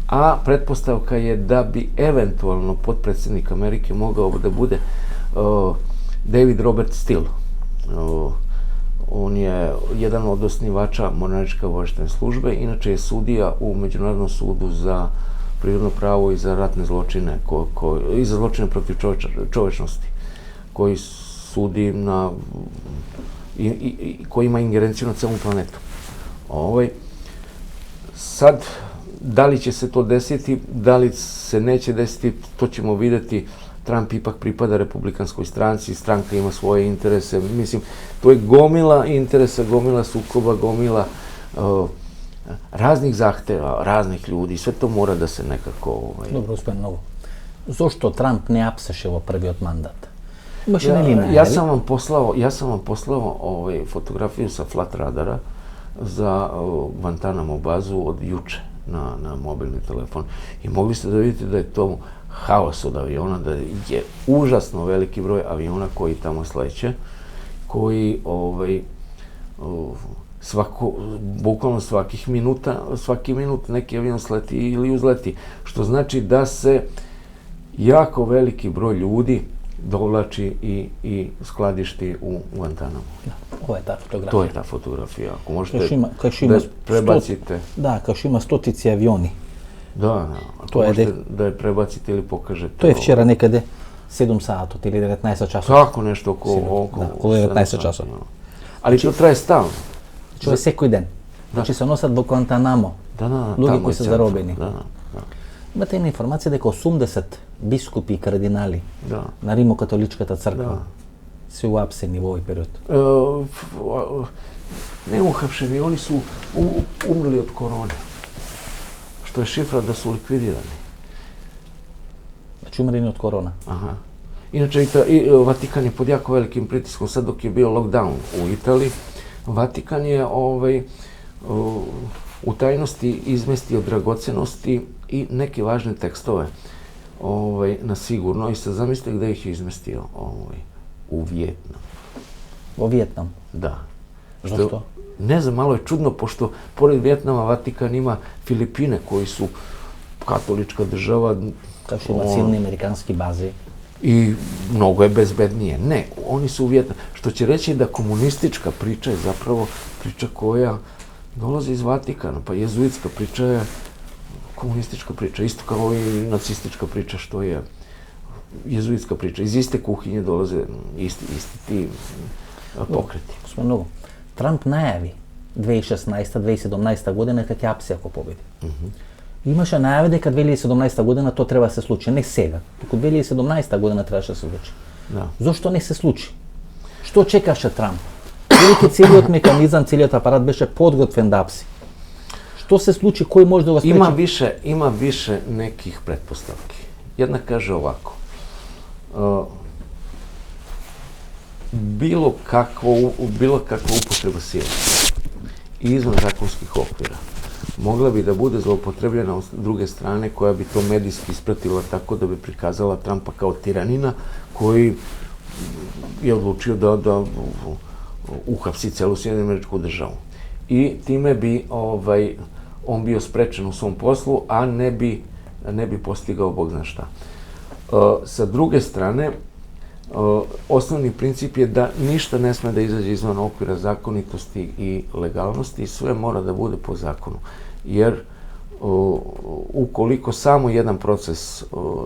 A pretpostavka je da bi eventualno potpredsjednik Amerike mogao da bude David Robert Steele. On je jedan od osnivača mornaričke obavještajne službe, inače je sudija u Međunarodnom sudu za prirodno pravo i za ratne zločine i za zločine protiv čovečnosti, koji sudi koji ima ingerenciju na celom planetu. Sad, da li će se to desiti, da li se neće desiti, to ćemo vidjeti. Trump ipak pripada republikanskoj stranci, stranka ima svoje interese. Mislim, to je gomila interesa, gomila sukoba, gomila raznih zahteva, raznih ljudi. Sve to mora da se nekako... Dobro, gospodin Novo. Zašto Trump ne apseš ovo prvi od mandata? Ja sam vam poslao fotografiju sa flat radara za Guantanamo bazu od juče na mobilni telefon i mogli ste da vidite da je to haos od aviona, da je užasno veliki broj aviona koji tamo sleće, koji bukvalno svaki minut neki avion sleti ili uzleti, što znači da se jako veliki broj ljudi dovlači i skladišti u Guantanamo. Ovo je ta fotografija. To je ta fotografija. Ako možete da prebacite... Da, kao što ima stotici avioni. Da, ako možete da je prebacite ili pokažete... To je včera nekade 7 sata ili 19 časova. Tako nešto oko 19 časova. Ali to traje stalno. To je svaki dan. Znači se nosat do Guantanamo. Ljudi koji su zarobljeni. Imate jedna informacija da je 80 biskupi i kardinali na Rimokatoličkata crkva su uhapseni u ovoj period. Ne uhapšeni, oni su umrli od korone. Što je šifra da su likvidirani. Znači umreni od korona. Aha. Inače, Vatikan je pod jako velikim pritiskom. Sad dok je bio lockdown u Italiji, Vatikan je u tajnosti izmestio dragocenosti i neke važne tekstove na sigurno. I sad zamislite gde ih je izmestio? U Vijetnam. U Vijetnam? Da. Zašto? Ne znam, malo je čudno, pošto pored Vijetnama Vatikan ima Filipine, koji su katolička država. Kao što ima silne amerikanske baze. I mnogo je bezbednije. Ne, oni su u Vijetnamu. Što će reći da komunistička priča je zapravo priča koja dolazi iz Vatikana, pa jezuitska priča je komunistička priča, isto kao i nacistička priča, što je jezuitska priča. Iz iste kuhinje dolaze isti ti pokreti. Gospodin Novo, Trump najavi 2016. 2017. godina kad je apsi ako pobedi. Imaše najave da kad 2017. godina to treba se sluči, ne сега. Kod 2017. godina trebaše se sluči. Zašto ne se sluči? Što čekaše Trump? Veliki cijelot mehanizam, cijelot aparat beše podgotven da apsi. Što se sluči, koji može da ga spreči? Ima više nekih pretpostavki. Jedna kaže ovako. Bilo kakva upotreba sile i izvan zakonskih okvira mogla bi da bude zloupotrebljena od druge strane, koja bi to medijski ispratila tako da bi prikazala Trumpa kao tiranina koji je odlučio da uhapsi celu Sjedinjenu Američku Državu. i time bi on bio sprečen u svom poslu, a ne bi postigao Bog zna šta. Sa druge strane, osnovni princip je da ništa ne sme da izađe izvan okvira zakonitosti i legalnosti i sve mora da bude po zakonu. Jer ukoliko samo jedan proces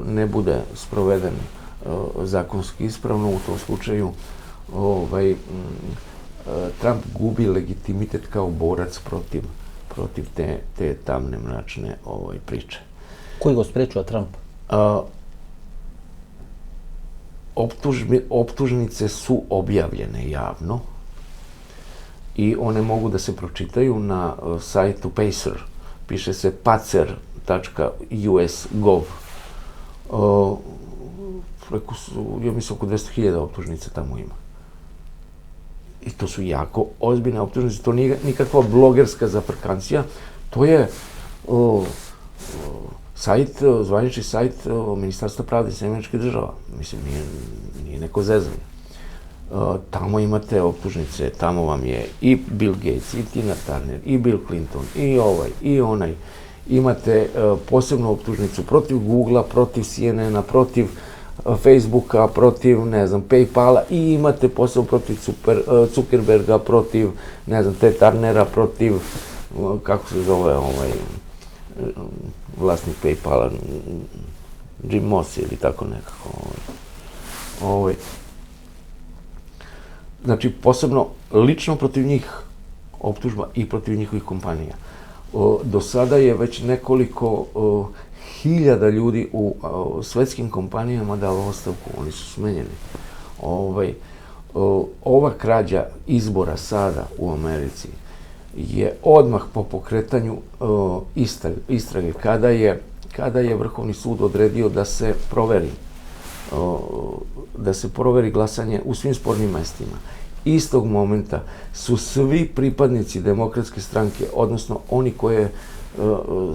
ne bude sproveden zakonski ispravno, u tom slučaju Trump gubi legitimitet kao borac protiv te tamne, mračne priče. Koji go sprečuje Trump? Optužnice su objavljene javno i one mogu da se pročitaju na sajtu Pacer. Piše se pacer.us.gov. Ja mislim oko 200.000 optužnica tamo ima. I to su jako ozbiljne optužnice. To nije nikakva blogerska zafrkancija. To je zvanični sajt Ministarstva pravde Sjedinjenih Američkih Država. Mislim, nije neko zezanje. Tamo imate optužnice, tamo vam je i Bill Gates, i Tina Turner, i Bill Clinton, i ovaj, i onaj. Imate posebnu optužnicu protiv Googlea, protiv CNN-a, protiv Facebooka, protiv, ne znam, PayPala i imate posebno protiv Zuckerberga, protiv, ne znam, te Turnera, protiv, kako se zove, vlasnik PayPala, Jim Moss ili tako nekako. Znači, posebno lično protiv njih optužba i protiv njihovih kompanija. Do sada je već nekoliko hiljada ljudi u svetskim kompanijama dalo ostavku, oni su smenjeni. Ova krađa izbora sada u Americi je odmah po pokretanju istrage, kada je Vrhovni sud odredio da se proveri glasanje u svim spornim mestima. Istog momenta su svi pripadnici Demokratske stranke, odnosno oni koje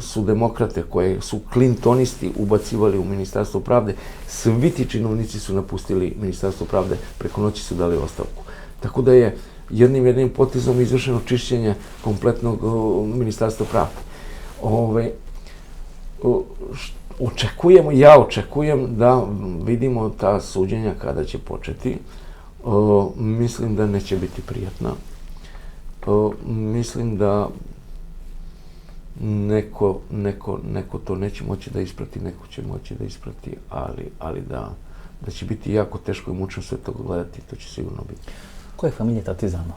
su demokrate, koje su Clintonisti ubacivali u Ministarstvo pravde, svi ti činovnici su napustili Ministarstvo pravde, preko noći su dali ostavku. Tako da je jednim potezom izvršeno čišćenje kompletnog Ministarstva pravde. Ja očekujem da vidimo ta suđenja kada će početi. Mislim da neće biti prijatna. Mislim da neko to neće moći da isprati, neko će moći da isprati, ali da će biti jako teško i mučno sve to gledati, to će sigurno biti. Koja je familija Tarzano?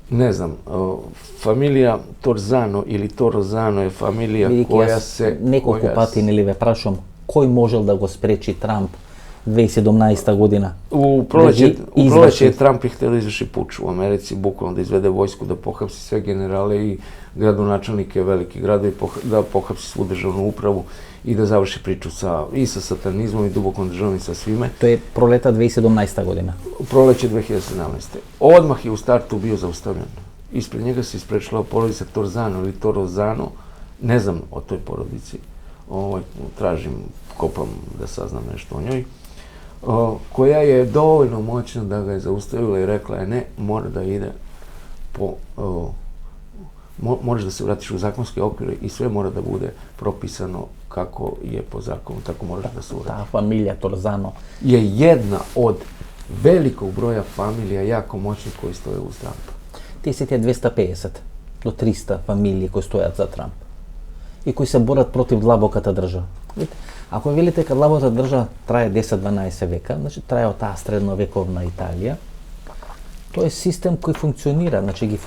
Ne znam, familija Tarzano ili Torozano je familija koja se... Неколку пати не ли ве прашам, кој можел да го спречи Трамп 2017 година? U proleće je Trump htio da izvrši puč u Americi, bukvalno da izvede vojsku, da pohapsi sve generale i gradonačelnike velikih gradova, da pohapsi svu državnu upravu i da završi priču i sa satanizmom i dubokom državom i sa svime. To je proleta 2017 godina. U proleće 2017. Odmah je u startu bio zaustavljen. Ispred njega se isprečila porodica Tarzano ili Torozano, ne znam o toj porodici, tražim, kopam da saznam nešto o njoj, koja je dovoljno moćna da ga je zaustavila i rekla je ne, mora da ide možeš da se vratiš u zakonske okvire i sve mora da bude propisano kako je po zakonu, tako moraš da se uradi. Ta familija Tarzano je jedna od velikog broja familija jako moćnih koji stoje uz Trumpa. Ти се тие 250 до 300 фамилии кои стојат за Трамп и кои се борат против длабоката држава. Ако велите дека длабоката држава трае 10-12 века, значи трае од таа средновековна Италија, тоа е систем кој функционира, значи ги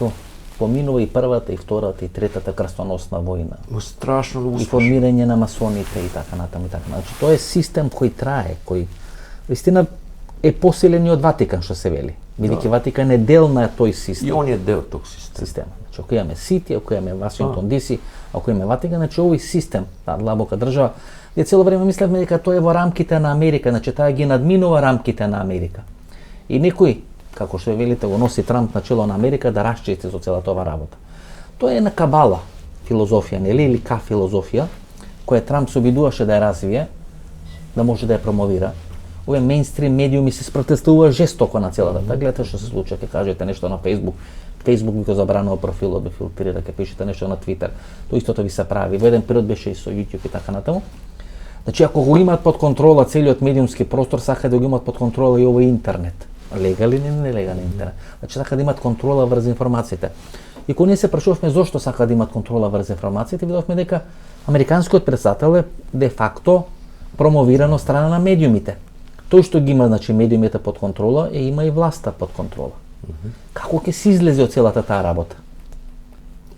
поминува и првата, и втората, и третата крстоносна војна. Страшно успешно. И формирање на масоните и така натаму и така. Значи тоа е систем кој трае, кој вистина е посилен и од Ватикан, што се вели. Бидејќи Ватикан е дел на тој систем. И он е дел тог система. Значи, ако имаме Сити, ако имаме Вашингтон DC, ако имаме Ватикан, значи овој систем, таа длабока држава, ја цело време мислевме дека тоа е во рамките на Америка, значи таа ги надминува рамките на Америка. И некој, како што велите, го носи Трамп на чело на Америка да расчисти со целата ова работа. Тоа е на кабала филозофија, нели, или ка филозофија, која Трамп се обидуваше да ја развие, да може да ја промовира. Овие мејнстрим медиуми се спротестуваа жестоко на целата. Гледате што се случува, ќе кажете нешто на Facebook, Facebook би го забранил профилот, би филтрира, ке пишете нешто на Twitter. То истото ви се прави. Во еден период беше и со YouTube и така натаму. Значи, ако го имаат под контрола целиот медиумски простор, сака да го имаат под контрола и овој интернет. Легален и нелегален интернет. Значи, сака да имаат контрола врз информациите. И кога ние се прашувавме зошто сака да имаат контрола врз информациите, видовме дека американскиот председател е де факто промовирано страна на медиумите. Тој што ги има, значи, медиумите под контрола, има и власта под контрола. Како ќе се излезе од целата таа работа?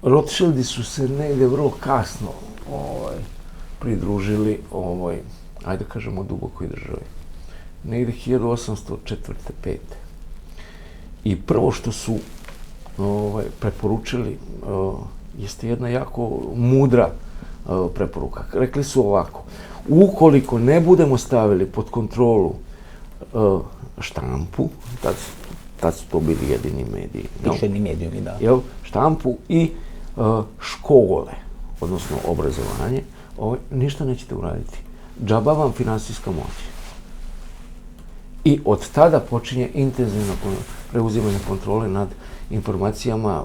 Rothschildi su se negde vrlo kasno pridružili ajde kažemo dubokoj državi. Negde 1804-5. I prvo što su preporučili jeste jedna jako mudra preporuka. Rekli su ovako: ukoliko ne budemo stavili pod kontrolu štampu, tad su to bili jedini mediji. Pišeni medijumi, da. Štampu i škole, odnosno obrazovanje, ništa nećete uraditi. Džaba vam finansijska moć. I od tada počinje intenzivno preuzimanje kontrole nad informacijama,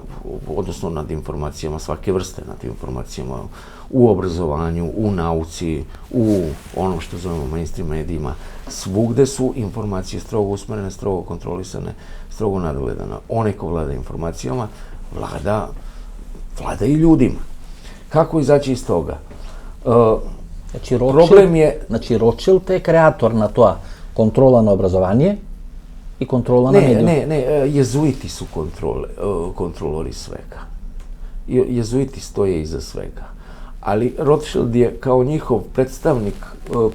odnosno nad informacijama svake vrste, nad informacijama u obrazovanju, u nauci, u onom što zovemo mainstream medijima. Svugde su informacije strogo usmerene, strogo kontrolisane, strogo nadgledane. Onaj ko vlada informacijama, vlada i ljudima. Kako izaći iz toga? Problem je... Znači, Rothschild je kreator na to, kontrola na obrazovanje i kontrola na mediju. Ne, jezuiti su kontrolori svega. Jezuiti stoje iza svega. Ali Rothschild je kao njihov predstavnik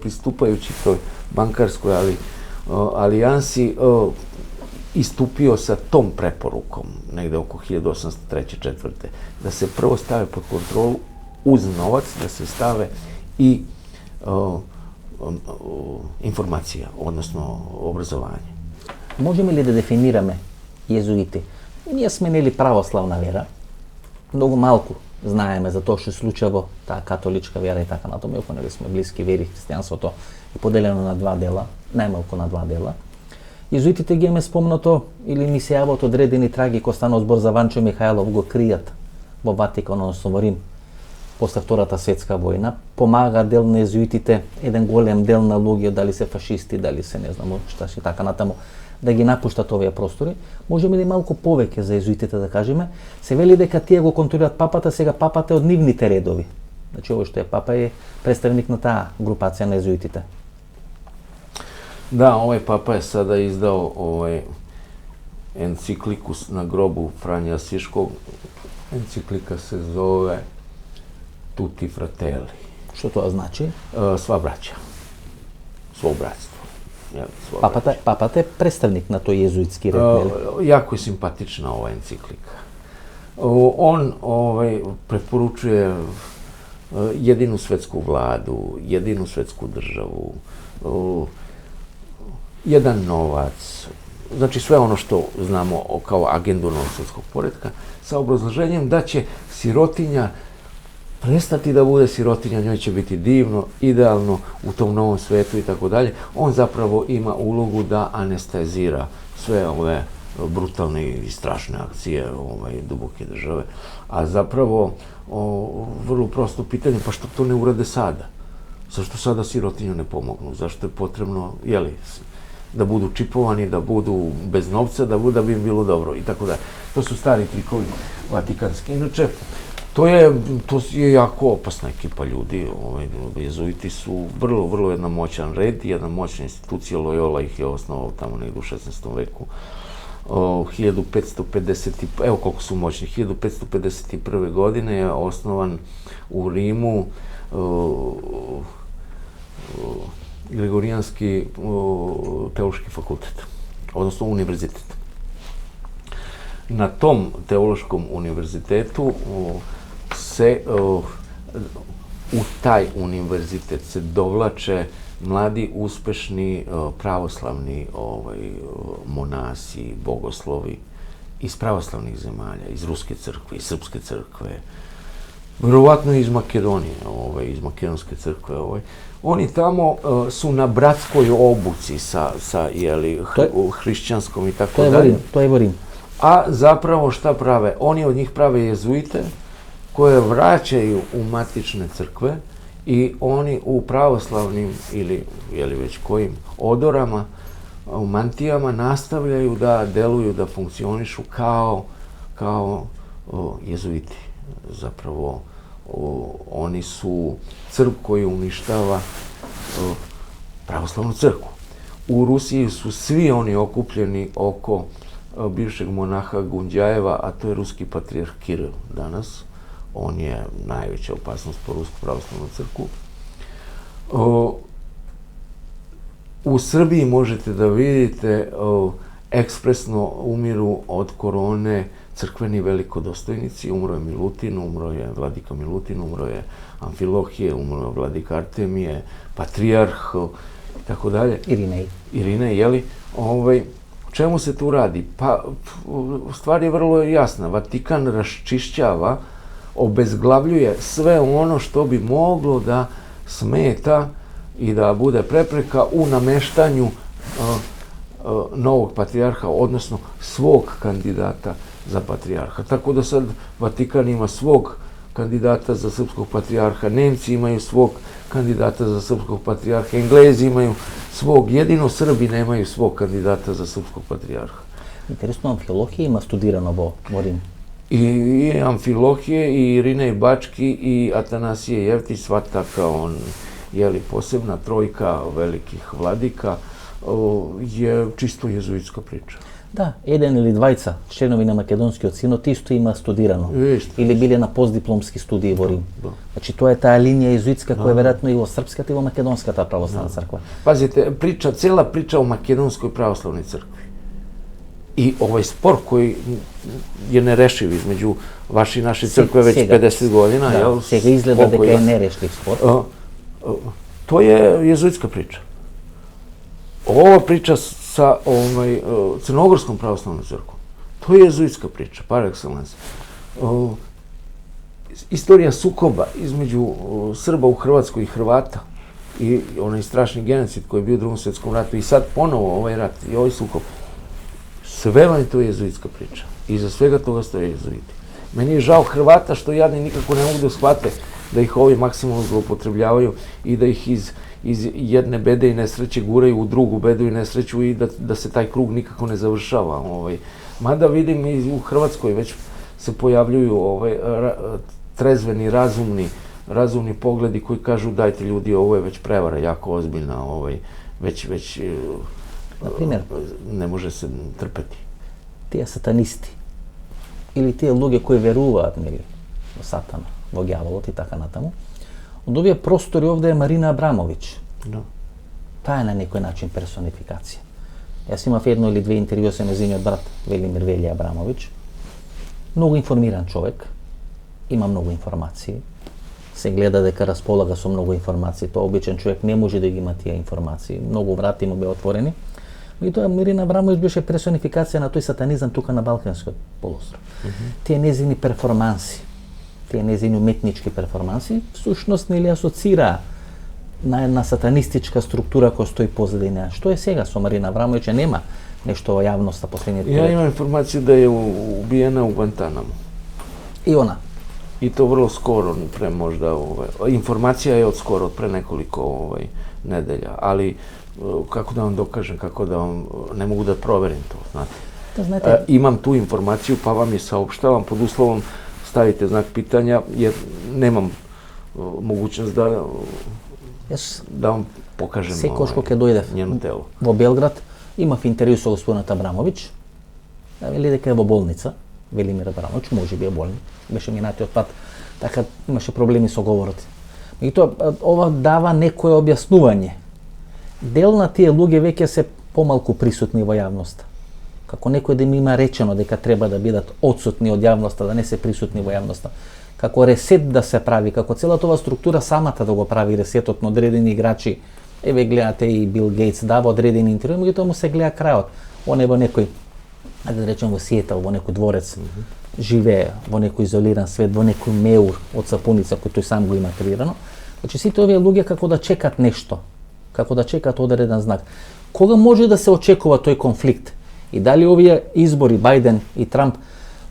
pristupajući toj bankarskoj alijansi istupio sa tom preporukom, negde oko 1803-4. Da se prvo stave pod kontrolu uz novac, da se stave i informacija, odnosno obrazovanje. Можеме ли да дефинираме језуити? Ние сме нели православна вера. Многу малку знаеме за тоа што се случува во таа католичка вера и така натаму, иако нели сме блиски вери христијанството и поделено на два дела, најмалку на два дела. Језуитите ги имаме спомнато или ни се јават одредени траги кои станува збор за Ванчо Михајлов, го кријат во Ватикан, односно во Рим, после Втората светска војна. Помага дел на језуитите, еден голем дел на луѓе, дали се фашисти, дали се не знам шта си така натаму, да ги напуштат овие простори. Можеме ли малку повеќе за језуитите да кажеме? Се вели дека тие го контролираат папата, сега папата е од нивните редови. Значи овој што е папа е представник на таа групација на језуитите. Da, ovaj papa je sada izdao encikliku na grobu Franje Asiškog. Enciklika se zove Tutti Fratelli. Што тоа значи? Sva braća. Svo bratstvo. Папата е представник на тој језуитски ред, нели? Jako je simpatična ova enciklika. On preporučuje jedinu svetsku vladu, jedinu svetsku državu, jedan novac, znači sve ono što znamo kao agendu novog svetskog poretka, sa obrazloženjem da će sirotinja prestati da bude sirotinja, njoj će biti divno, idealno u tom novom svetu i tako dalje. On zapravo ima ulogu da anestezira sve ove brutalne i strašne akcije duboke države. A zapravo vrlo prosto pitanje, pa što to ne urade sada? Zašto sada sirotinju ne pomognu? Zašto je potrebno, da budu čipovani, da budu bez novca, da bi im bilo dobro i tako dalje. To su stari trikovi vatikanski. Inače, to je jako opasna ekipa ljudi. Jezuiti su vrlo jedna moćan red, jedna moćna institucija. Loyola ih je osnovao tamo negdje u 16. veku. 1550, evo koliko su moćni, 1551. godine je osnovan u Rimu Gregorijanski teološki fakultet, odnosno univerzitet. Na tom teološkom univerzitetu u taj univerzitet se dovlače mladi, uspešni, pravoslavni monasi, bogoslovi iz pravoslavnih zemalja, iz Ruske crkve, iz Srpske crkve, verovatno iz Makedonije, iz Makedonske crkve. Oni tamo su na bratskoj obuci sa hrišćanskom i tako dalje. To je Rim. a zapravo šta prave? Oni od njih prave jezuite koje vraćaju u matične crkve i oni u pravoslavnim ili već kojim odorama, u mantijama nastavljaju da deluju, da funkcionišu kao jezuiti. Zapravo oni su crk koji uništava pravoslavnu crkvu. U Rusiji su svi oni okupljeni oko bivšeg monaha Gundjajeva, a to je ruski patrijarh Kiril danas. On je najveća opasnost po Rusku pravoslavnu crkvu. U Srbiji možete da vidite ekspresno umiru od korone crkveni velikodostojnici. Umro je Milutin, umro je vladika Milutin, umro je Amfilohije, umro je vladika Artemije, patrijarh, i tako dalje. Irinej, jeli? O čemu se tu radi? Pa, stvar je vrlo jasna. Vatikan raščišćava, obezglavljuje sve ono što bi moglo da smeta i da bude prepreka u nameštanju novog patrijarha, odnosno svog kandidata za patrijarha. Tako da sad Vatikan ima svog kandidata za srpskog patrijarha, Nemci imaju svog kandidata za srpskog patrijarha, Englezi imaju svog, jedino Srbi nemaju svog kandidata za srpskog patrijarha. Interesno, Amfilohije ima studirano vo Rimu. I Amfilohije, i Irinej Bački, i Atanasije Jevtić, sva taka posebna trojka velikih vladika, je čisto jezuitska priča. Da, jedan ili dvajca članovi na makedonski od sinot isto ima studirano. Ili bili na postdiplomski studiji vo Rimu. Znači, to je ta linija jezuitska koja je vjerojatno i srpska i makedonska ta pravoslavna crkva. Pazite, cela priča o makedonskoj pravoslavnoj crkvi i ovaj spor koji je nerešiv između vaše i naše crkve već 50 godina. Da, svega izgleda da je nerešljiv spor. To je jezuitska priča. Ova priča sa Crnogorskom pravoslavnom crkvom, to je jezuitska priča, par excellence. Istorija sukoba između Srba u Hrvatskoj i Hrvata i onaj strašni genocid koji je bio u Drugom svjetskom ratu i sad ponovo ovaj rat i ovaj sukob, sve vam je to jezuitska priča. Iza svega toga stoje jezuiti. Meni je žao Hrvata što jadni nikako ne mogu da shvate da ih ovi maksimalno zloupotrebljavaju i da ih iz jedne bede i nesreće guraju u drugu bedu i nesreću i da se taj krug nikako ne završava. Mada vidim i u Hrvatskoj već se pojavljuju trezveni, razumni pogledi koji kažu dajte ljudi, ovo je već prevara, jako ozbiljna, već ne može se trpeti. Tije satanisti ili tije luge koji veruvat u satana, во ѓаволот и така натаму, добија простор и овде е Марина Абрамовиќ. Таа е на некој начин персонификација. Јас имав едно или две интервјуа со нејзиниот брат Велимир Вели Абрамовиќ. Многу информиран човек, има многу информации. Се гледа дека располага со многу информации. Тоа обичен човек не може да ги има тие информации. Многу врати му беа отворени. И тоа Марина Абрамовиќ беше персонификација на тој сатанизам тука на Балканскиот полуостров. Тие незини перформанси, тие незини уметнички перформанси, всушност нели асоцира на една сатанистичка структура која стои позади неа. Што е сега со Марина Абрамовиќ? Нема нешто во јавноста последниот период. Ја имам информација да е убиена у Гвантанамо. И она. И то врло скоро, пре можда информација е од скоро, од пре неколико неделја, али како да вам докажем, како да вам не могу да проверим то, знате. Имам ту информацију, па вам ја саопштавам под условом ставите знак питања, jer немам могуćност да вам покажем njeno тело. Во Белград имав интервју со господинот Абрамовиќ, вели дека е во болница, Велимир Абрамовиќ, може би е болен, беше минатиот пат, така имаше проблеми со говорот. Меѓутоа, ова дава некое објаснување. Дел на тие луѓе веќе се помалку присутни во јавноста. Како некој да им има речено дека треба да бидат отсутни од јавноста, да не се присутни во јавноста. Како ресет да се прави, како целата ова структура самата да го прави ресетот на одредени играчи. Еве гледате и Бил Гейтс дава одредени интервју, меѓутоа му се гледа крајот. Он е во некој, да речем во Сиетл, во некој дворец, живее во некој изолиран свет, во некој меур од сапуница кој тој сам го има креирано. Значи сите овие луѓе како да чекат нешто, како да чекат одреден знак. Кога може да се очекува тој конфликт I da li ovi izbori, Biden i Trump,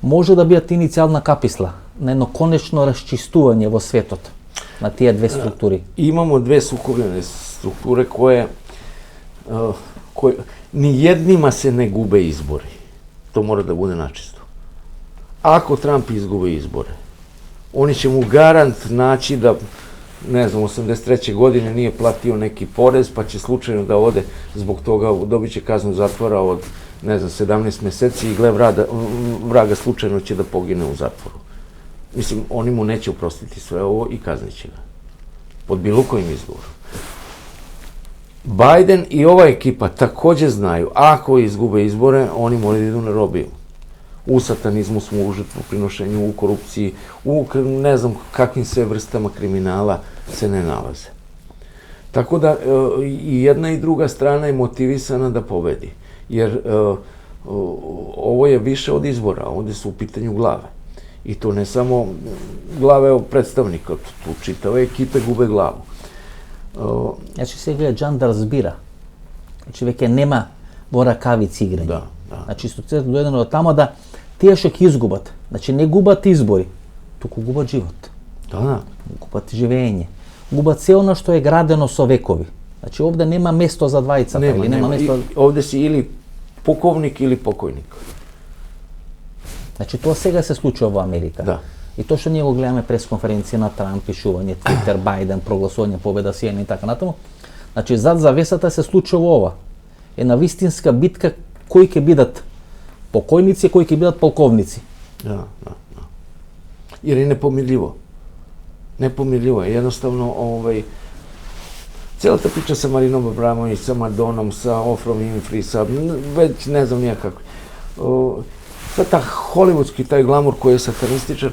može da biti inicijalna kapisla na jedno konečno raščistuvanje vo svijetot na tije dve strukturi? Imamo dve sukobljene strukture koje ni jednima se ne gube izbori. To mora da bude načisto. Ako Trump izgube izbore, oni će mu garant naći da, ne znam, 83. godine nije platio neki porez, pa će slučajno da ode zbog toga, dobit će kaznu zatvora od, ne znam, 17 mjeseci i gle vraga slučajno će da pogine u zatvoru. Mislim, oni mu neće oprostiti sve ovo i kaznit će ga. Pod bilo kojim izgovorom. Biden i ova ekipa također znaju, ako izgube izbore, oni moraju da idu na robiju. U satanizmu smo, u žrtvoprinošenju, u korupciji, u ne znam kakvim sve vrstama kriminala se ne nalaze. Tako da i jedna i druga strana je motivisana da pobedi. Jer ovo je više od izbora, ovdje su u pitanju glave. I to ne samo glave predstavnika, tu čitave ekipe gube glavu. Znači сега je Džandar zbira. Znači veke nema во ракавици играње. Да, да. Значи исто цето дојдено од тамо да тие што ќе изгубат. Значи не губат избори, туку губат живот. Да. Губат живење. Губат се она што е градено со векови. Значи овде нема место за двајцата или нема место. Овде си или полковник или покојник. Значи тоа сега се случува во Америка. Да. И тоа што ние го гледаме пресконференција на Трамп, пишување, Твитер, Бајден, прогласување победа Сијана и така натаму. Значи зад завесата се случува ова. Една вистинска битка кои ќе бидат покојници, кои ќе бидат полковници. Да. Jer je nepomiljivo. Nepomiljivo je. Jednostavno, cijela ta priča sa Marinom Abramović, sa Madonom, sa Ofrom Winfrey, sa već ne znam nijakako. Sad ta hollywoodski, taj glamur koji je satanističan,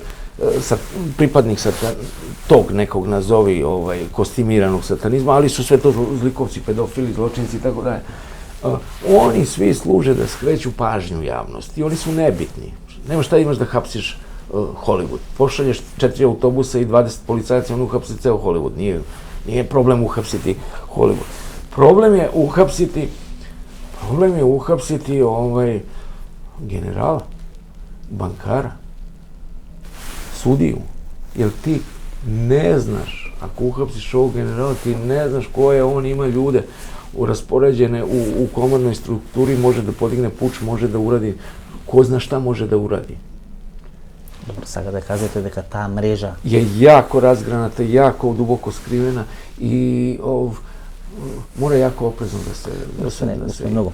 pripadnik tog nekog nazovi kostimiranog satanizma, ali su sve to zlikovci, pedofili, zločinci i tako dalje. Oni svi služe da skreću pažnju javnosti. Oni su nebitni. Nema šta imaš da hapsiš Hollywood. Pošalješ 4 autobusa i 20 policajaca, on uhapsi ceo Hollywood. Nije problem uhapsiti Hollywood. Problem je uhapsiti generala, bankara, sudiju. Jer ti ne znaš, ako uhapsiš ovog generala, ti ne znaš koje on ima ljude raspoređene u komandnoj strukturi, može da podigne puč, može da uradi, ko zna šta može da uradi. Dobro, sada da kažete дека таа мрежа je jako razgranata, jako duboko skrivena i mora jako oprezno da se... Много.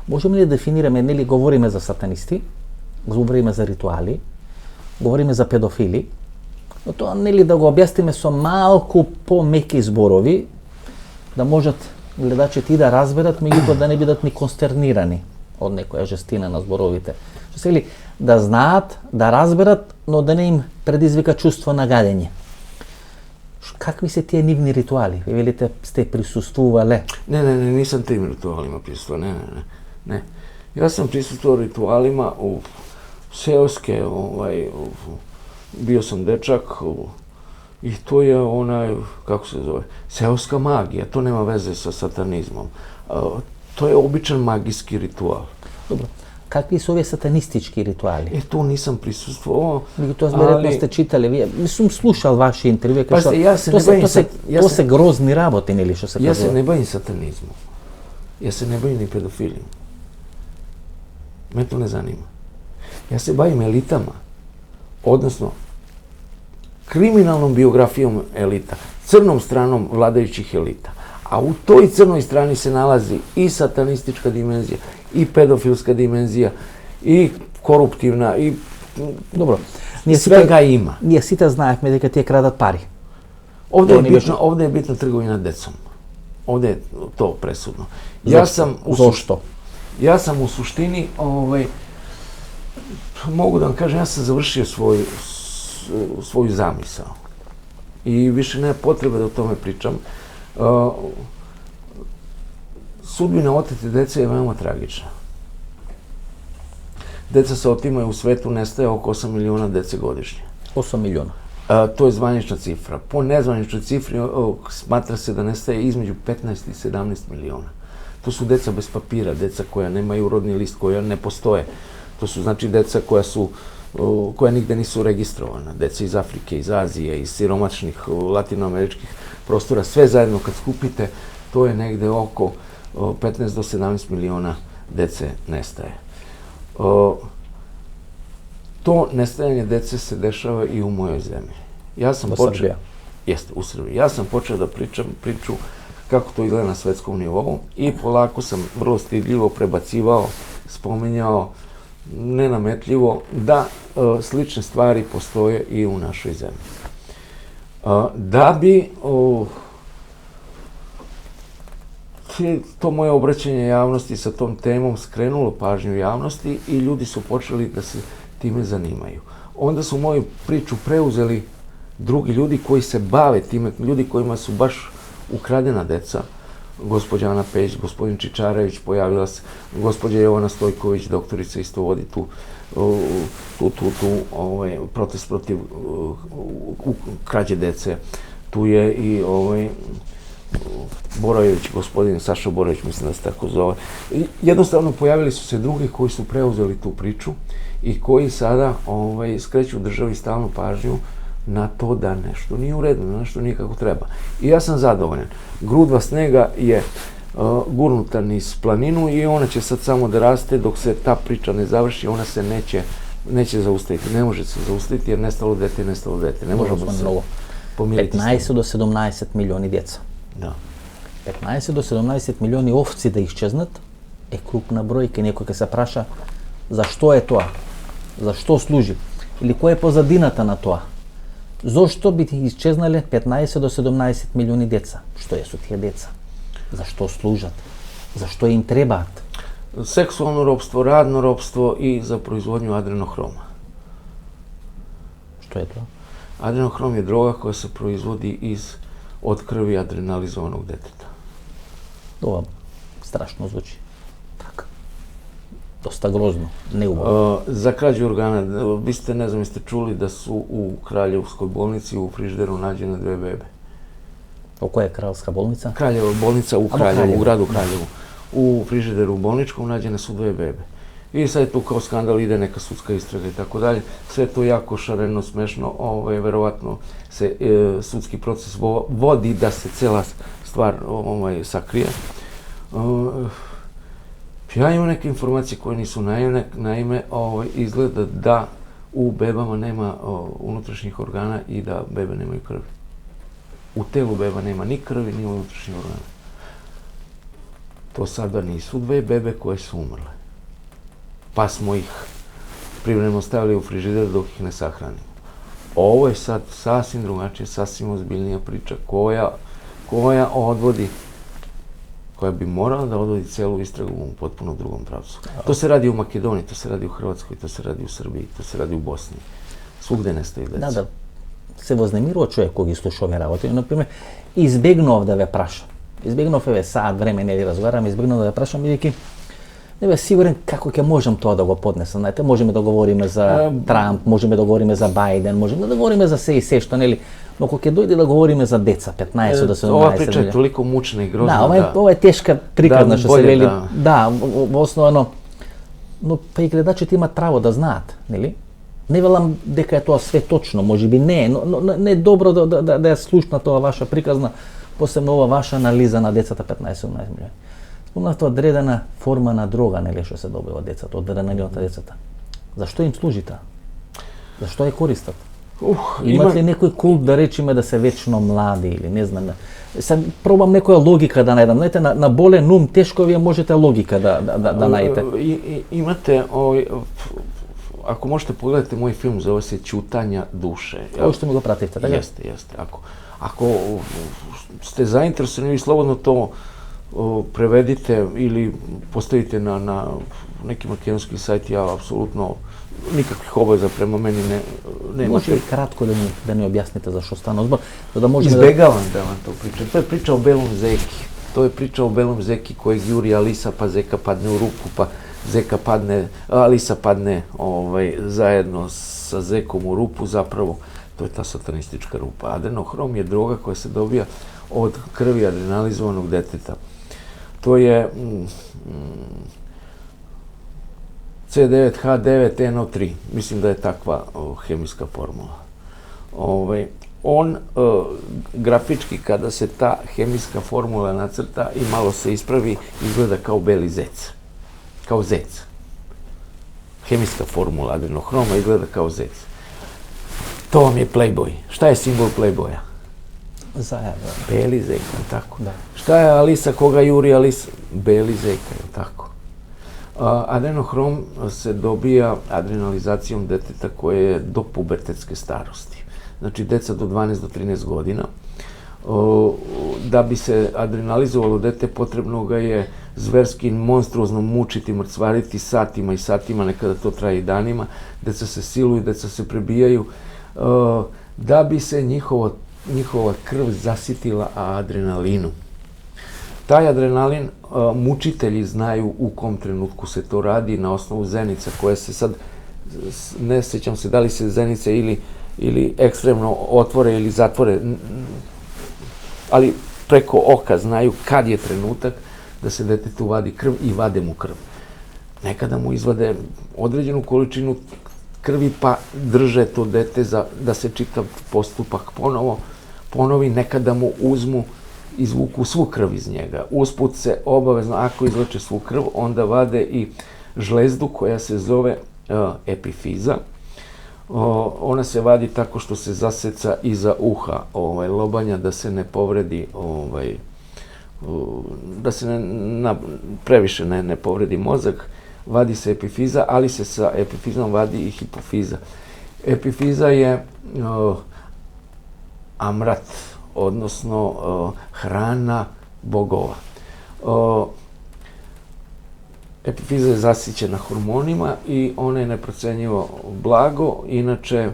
Можеме ли да дефинираме, нели говориме за сатанисти, говориме за ритуали, говориме за педофили, но тоа нели да го објасниме со малку помеки зборови, да можат гледачите и да разберат, меѓутоа да не бидат ни констернирани од некоја жестина на зборовите. Што се ли да знаат, да разберат, но да не им предизвика чувство на гадење. Какви се тие нивни ритуали? Ви велите сте присуствувале? Ne, nisam tim ritualima prisustvovao, ne. Ja sam prisustvovao ritualima u seoske, bio sam dečak i to je kako se zove, seoska magija, to nema veze sa satanizmom. To je običan magijski ritual. Dobro. Какви се овие сатанистички ритуали? Tu nisam prisustvovao. Тоа веројатно сте читали, вие. Не сум слушал ваши интервјуи, тоа се грозни работи, нели што се кажува? Ja se ne bavim satanizmom. Ja se ne bavim ni pedofilijom. Me to ne zanima. Ja se bavim elitama, odnosno kriminalnom biografijom elita, crnom stranom vladajućih elita. A u toj crnoj strani se nalazi i satanistička dimenzija, i pedofilska dimenzija, i koruptivna, i Dobro. Svega ima. Ние сите знаевме дека тие крадат пари. Ovdje je bitna trgovina decom. Ovdje je to presudno. Zašto? Ja sam u suštini, mogu da vam kažem, ja sam završio svoju zamisao. I više nema potrebe da o tome pričam. Sudbina otete dece je veoma tragična. Deca se otimaju, u svetu nestaje oko 8 miliona dece godišnje. 8 miliona. To je zvanična cifra. Po nezvaničnoj cifri smatra se da nestaje između 15 i 17 miliona. To su deca bez papira, deca koja nemaju rodni list, koja ne postoje. To su znači deca koja nigde nisu registrovana. Deca iz Afrike, iz Azije, iz siromašnih latinoameričkih prostora. Sve zajedno kad skupite, to je negde oko 15 do 17 miliona dece nestaje. To nestajanje dece se dešava i u mojoj zemlji. Jeste, u Srbiji. Ja sam počeo da pričam priču kako to izgleda na svetskom nivou i polako sam vrlo stidljivo prebacivao, spominjao, nenametljivo, da slične stvari postoje i u našoj zemlji. Da bi to moje obraćanje javnosti sa tom temom skrenulo pažnju javnosti i ljudi su počeli da se time zanimaju. Onda su moju priču preuzeli drugi ljudi koji se bave time, ljudi kojima su baš ukradena deca. Gospođa Ana Pejić, gospodin Čičarević, pojavila se, gospođa Jovana Stojković, doktorica, isto vodi tu protest protiv krađe dece. Tu je i Borojević, gospodin Saša Borojević, mislim da se tako zove. Jednostavno pojavili su se drugi koji su preuzeli tu priču i koji sada skreću državi stalnu pažnju na to da nešto nije u redu, da nešto nije kako treba. I ja sam zadovoljan. Grudva snega je gurnuta niz planinu i ona će sad samo da raste dok se ta priča ne završi, ona se neće zaustaviti. Ne može se zaustaviti jer nestalo dete. Ne možemo se pomiriti. 15 do 17 milioni djeca. Da. 15 do 17 milioni ovci da iščeznat je krupna brojka. Neko kad se praša zašto je to, zašto služi ili koja je pozadinata na to. Zašto bi iščeznali 15 do 17 milioni djeca? Što jesu tije djeca? Zašto služat? Zašto im trebat? Seksualno ropstvo, radno ropstvo i za proizvodnju adrenohroma. Što je to? Adrenohrom je droga koja se proizvodi od krvi adrenalizovanog deteta. Ovo strašno zvuči. Tak. Dosta grozno, neumorno. Za krađu organa, vi ste, ne znam, jeste čuli da su u Kraljevskoj bolnici u frižideru nađene 2 bebe. Koja je Kraljevska bolnica? Kraljeva bolnica u Kraljevu, u gradu Kraljevu. U frižideru bolničkom nađene su 2 bebe. I sad je tu kao skandal, ide neka sudska istraga i tako dalje. Sve to jako šareno, smešno, verovatno se sudski proces vodi da se cela stvar sakrije. Ja imam neke informacije koje nisu naime, izgleda da u bebama nema unutrašnjih organa i da bebe nemaju krvi. U telu beba nema ni krvi, ni unutrašnjih organa. To sada nisu 2 bebe koje su umrle. Pa smo ih privremeno stavili u frižider dok ih ne sahranimo. Ovo je sad sasvim drugačije, sasvim ozbiljnija priča koja bi morala da odvodi celu istragu u potpuno drugom pravcu. To se radi u Makedoniji, to se radi u Hrvatskoj, to se radi u Srbiji, to se radi u Bosni. Svugde nestaju deca. Da se voznemiruo čovjek koji sluša ove ravote. Naprimjer, izbjegnov da ve prašam. Izbjegnov ove sad vremena ili razgovaram, izbjegnov da ve prašam i ne bih siguran kako ja možem to da go podnesem. Znate, možemo da govorimo za Trump, možemo da govorimo za Biden, možemo da govorimo za sve što, ne li. No kako je dojde da govorimo za deca, 15 do 17. Ova priča je toliko mučna i grozna. Da, ovo je teška prikladna što se veli. Da, osnovno, no pa i gledači ti ima pravo da znat, ne li? Ne velam deka je to sve točno, može bi ne, no ne dobro da je slušna to vaša prikazna, posebno ova vaša analiza na djecata 15-17 milijuna. Spomna to odredena formana droga, ne li što se dobiva od djecata, odredena ili od djecata. Zašto im služi ta? Zašto je koristat? Imate li nekoj kult da rečime da se večno mladi ili ne znam. Sad probam nekoja logika da najdem. Znate, na bole num teško vi možete logika da najdete. Imate, ako možete pogledati moj film, zove se Ćutanja duše. Ovo što mi ga pratite, tako? Jeste. Ako ste zainteresovani, vi slobodno to prevedite ili postavite na neki makedonski sajt, ja apsolutno nikakvih obaveza prema meni nemate. Može li kratko da mi objasnite zašto stano zbor? Izbegavam da vam to pričam. To je priča o Belom Zeki. To je priča o Belom Zeki kojeg juri Alisa, pa Zeka padne u rupu, pa Alisa padne zajedno sa Zekom u rupu, zapravo to je ta satanistička rupa. Adrenohrom je droga koja se dobija od krvi adrenalizovanog deteta. To je C9H9NO3, mislim da je takva hemijska formula. On grafički, kada se ta hemijska formula nacrta i malo se ispravi, izgleda kao beli zec, kao zec. Hemijska formula adrenohroma izgleda kao zec. To vam je Playboy. Šta je simbol Playboya? Zajad. Beli zec, tako. Da. Šta je Alisa, koga juri Alisa? Beli zeka, tako. Adrenohrom se dobija adrenalizacijom deteta koje je do pubertetske starosti. Znači, deca do 12 do 13 godina. Da bi se adrenalizovalo dete, potrebno ga je zverski, monstruozno mučiti, mrcvariti satima i satima, nekada to traje i danima. Deca se siluju, deca se prebijaju, da bi se njihova krv zasitila adrenalinom. Taj adrenalin mučitelji znaju u kom trenutku se to radi na osnovu zenica koje se sad, ne sjećam se da li se zenice ili ekstremno otvore ili zatvore, ali preko oka znaju kad je trenutak da se detetu vadi krv i vade mu krv. Nekada mu izvade određenu količinu krvi pa drže to dete da se čitav postupak ponovi, nekada mu izvuku svu krv iz njega. Usput se obavezno, ako izvlače svu krv, onda vade i žlezdu koja se zove epifiza. Ona se vadi tako što se zaseca iza uha lobanja da se ne povredi, da se previše ne povredi mozak. Vadi se epifiza, ali se sa epifizom vadi i hipofiza. Epifiza je amrat, odnosno hrana bogova. Epifiza je zasićena hormonima i ona je neprocenjivo blago, inače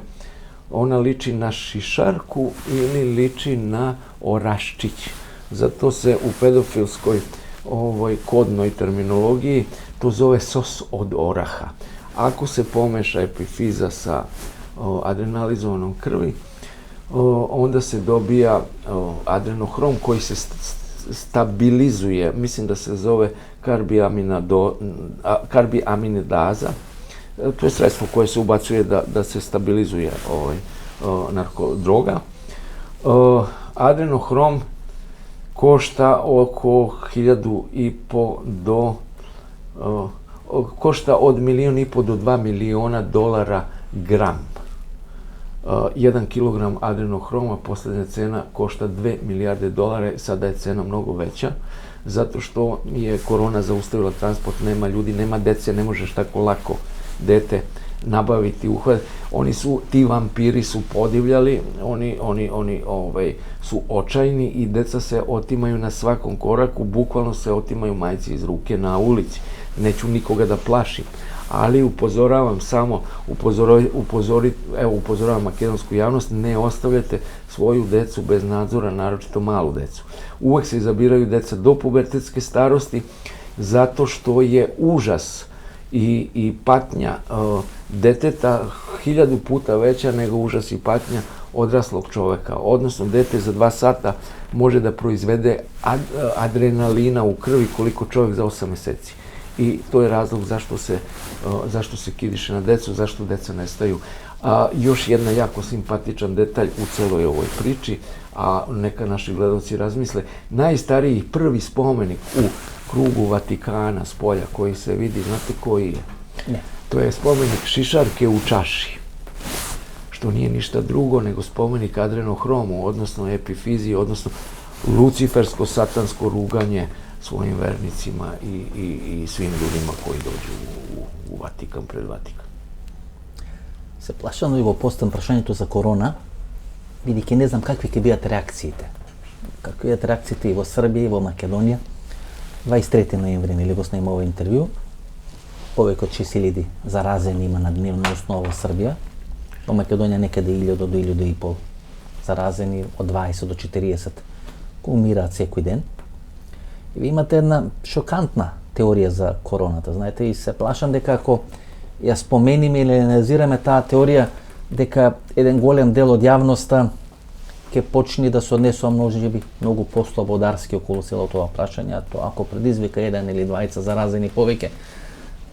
ona liči na šišarku ili liči na oraščić. Zato se u pedofilskoj kodnoj terminologiji to zove sos od oraha. Ako se pomeša epifiza sa adrenalizovanom krvi, onda se dobija adrenohrom koji se stabilizuje, mislim da se zove karbiaminidaza. To je sredstvo koje se ubacuje da se stabilizuje narkodroga. Adrenohrom košta oko 1.500 do košta od $1.500.000 do $2 miliona gram. 1 kilogram adrenohroma, posljednja cena, košta $2 milijarde, sada je cena mnogo veća, zato što je korona zaustavila transport, nema ljudi, nema dece, ne možeš tako lako dete nabaviti, ti vampiri su podivljali, oni su očajni i deca se otimaju na svakom koraku, bukvalno se otimaju majci iz ruke na ulici. Neću nikoga da plašim, ali upozoravam upozoravam makedonsku javnost, ne ostavljate svoju decu bez nadzora, naročito malu decu. Uvek se izabiraju deca do pubertetske starosti, zato što je užas i patnja deteta 1000 puta veća nego užas i patnja odraslog čoveka. Odnosno, dete za 2 sata može da proizvede adrenalina u krvi koliko čovek za 8 meseci. I to je razlog zašto se kidiše na decu, zašto deca nestaju. Još jedna jako simpatičan detalj u celoj ovoj priči, a neka naši gledalci razmisle, najstariji prvi spomenik u krugu Vatikana s polja koji se vidi, znate koji je? Ne. To je spomenik šišarke u čaši, što nije ništa drugo nego spomenik adrenohromu, odnosno epifiziji, odnosno lucifersko satansko ruganje svojim vernicima i svim ljudima koji dođu u Vatikan, pred Vatikan. Се плашам да ви го постам прашањето за корона, бидејќи не знам какви ќе бидат реакциите. Какви бидат реакциите и во Србија и во Македонија. 23 ноември нели го снимам ова интервју. Повеќе од 6000 заразени има на дневна основа во Србија. Во Македонија некаде 1000 до 1500 заразени, од 20 до 40 умираат секој ден. И ви имате една шокантна теорија за короната, знаете, и се плашам дека ако ја спомениме или анализираме таа теорија, дека еден голем дел од јавноста ќе почне да се однесува можеби многу послободарски околу целото тоа прашање, а тоа ако предизвика еден или двајца заразени повеќе,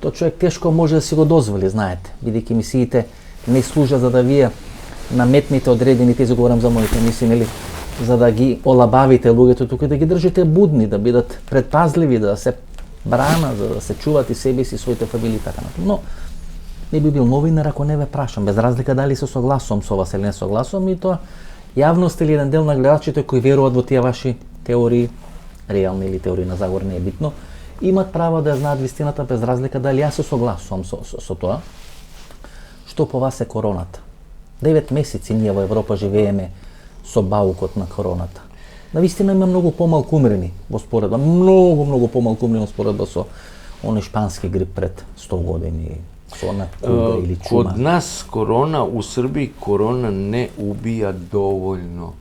то човек тешко може да си го дозволи, знаете, бидејќи емисиите не служат за да вие наметните одредени, тези говорам за моите емисии, нели, за да ги олабавите луѓето тука, да ги држите будни, да бидат предпазливи, да се брана, за да се чуват и себе си, своите фамилии и така натаму. Но не би бил новинар ако не ве прашам, без разлика дали се согласувам со вас или не согласувам, и тоа јавност или еден дел на гледачите кои веруваат во тие ваши теории, реални или теории на заговор, не е битно, имат право да ја знаат вистината без разлика дали јас се согласувам со тоа, што по вас е короната. 9 месеци ние во Европа живееме со баукот на короната. Навистина има многу помалку умрени во споредба, многу помалку умрени во споредба со оној шпански грип пред 100 години, со она куга или чума. Kod nas korona, u Srbiji korona ne ubija dovoljno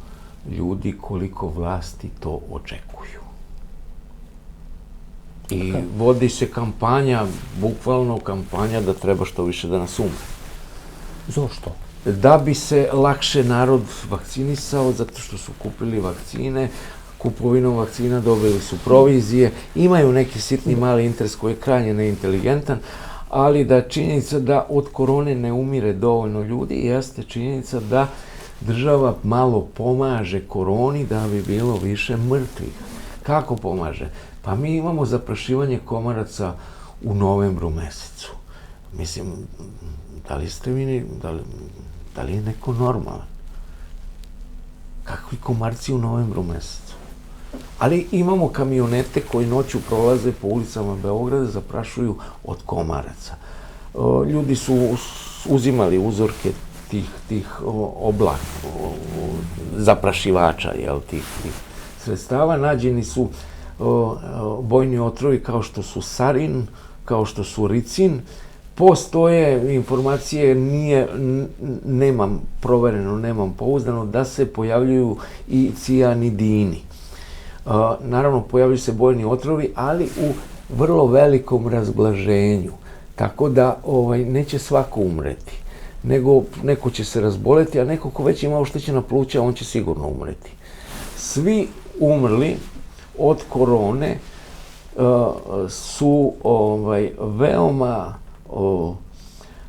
ljudi koliko vlasti to očekuju. I vodi se kampanja, bukvalno kampanja da treba što više da nas umre. Зошто? Da bi se lakše narod vakcinisao, zato što su kupili vakcine, kupovinom vakcina dobili su provizije, imaju neki sitni mali interes koji je krajnje neinteligentan, ali da činjenica da od korone ne umire dovoljno ljudi jeste činjenica da država malo pomaže koroni da bi bilo više mrtvih. Kako pomaže? Pa mi imamo zaprašivanje komaraca u novembru mesecu. Mislim, da li ste vi, da li je neko normalan? Kakvi komarci u novembru mesecu? Ali imamo kamionete koji noću prolaze po ulicama Beograda, zaprašuju od komaraca. Ljudi su uzimali uzorke tih oblaka, zaprašivača, tih sredstava. Nađeni su bojni otrovi kao što su sarin, kao što su ricin. Postoje informacije, nemam provereno, nemam pouzdano, da se pojavljuju i cijanidini. Naravno, pojavljuju se bojni otrovi, ali u vrlo velikom razblaženju. Tako da neće svako umreti, nego neko će se razboleti, a neko ko već ima oštećena pluća, on će sigurno umreti. Svi umrli od korone su veoma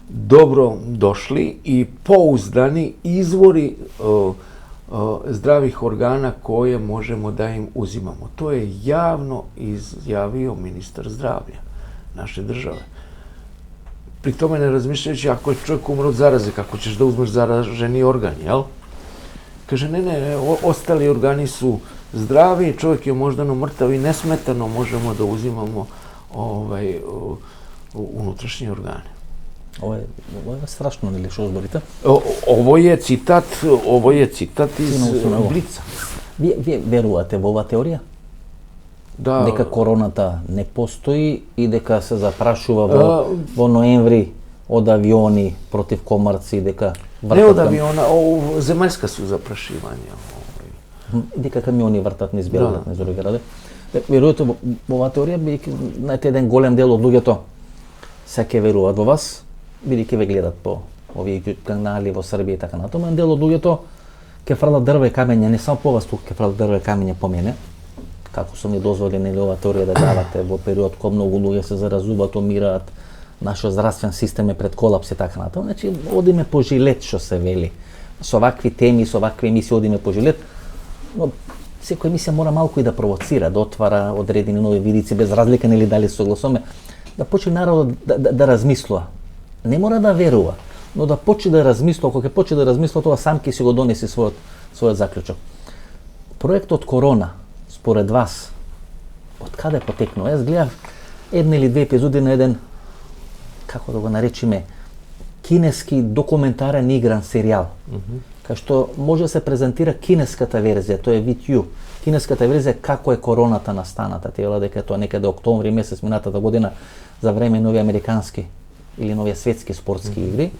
dobro došli i pouzdani izvori zdravih organa koje možemo da im uzimamo. To je javno izjavio ministar zdravlja naše države. Pri tome ne razmišljajući, ako je čovjek umro od zaraze, kako ćeš da uzmeš zaraženi organ, jel? Kaže, ne, ostali organi su zdravi, čovjek je moždano mrtav i nesmetano možemo da uzimamo unutrašnje organe. Ovo je strašno, ili što zborite? Ovo je citat iz Blica. Вие верувате во ова теорија? Да. Дека короната не постои и дека се запрашува во ноември од авиони против комарци, дека не од авиона, земјска су запрашивања. Дека камиони вртат низ Белград, низ други градови. Верувате во оваа теорија, бидејќи знаете еден голем дел од луѓето се ќе веруваат во вас, бидејќи ве гледат по овие канали во Србија и така натаму, еден дел од луѓето ќе фрлат дрва и камења, не само по вас тука, ќе фрлат дрва и камења по мене, како сум ни дозволени оваа теорија да давате во период кога многу луѓе се заразуваат, умираат, нашиот здравствен систем е пред колапс и така натаму. Значи, одиме по жилет, што се вели. Со вакви теми, со вакви емисии одиме по жилет, но секоја емисија мора малку и да провоцира, да отвара одредени нови видици, без разлика нели дали се согласуваме, да почне народот да размислува. Не мора да верува, но да почне да размислува, кога ќе почне да размислува, тоа сам ќе си го донеси својот заклучок. Проектот Корона, според вас, од каде потекнува? Јас гледав една или две епизоди на еден, како да го наречиме, кинески документарен игран серијал, кај што може да се презентира кинеската верзија, тоа е VTU. Кинеската верзија како е короната настаната, тела дека тоа некаде октомври месец минатата година за време нови американски или нови светски спортски игри,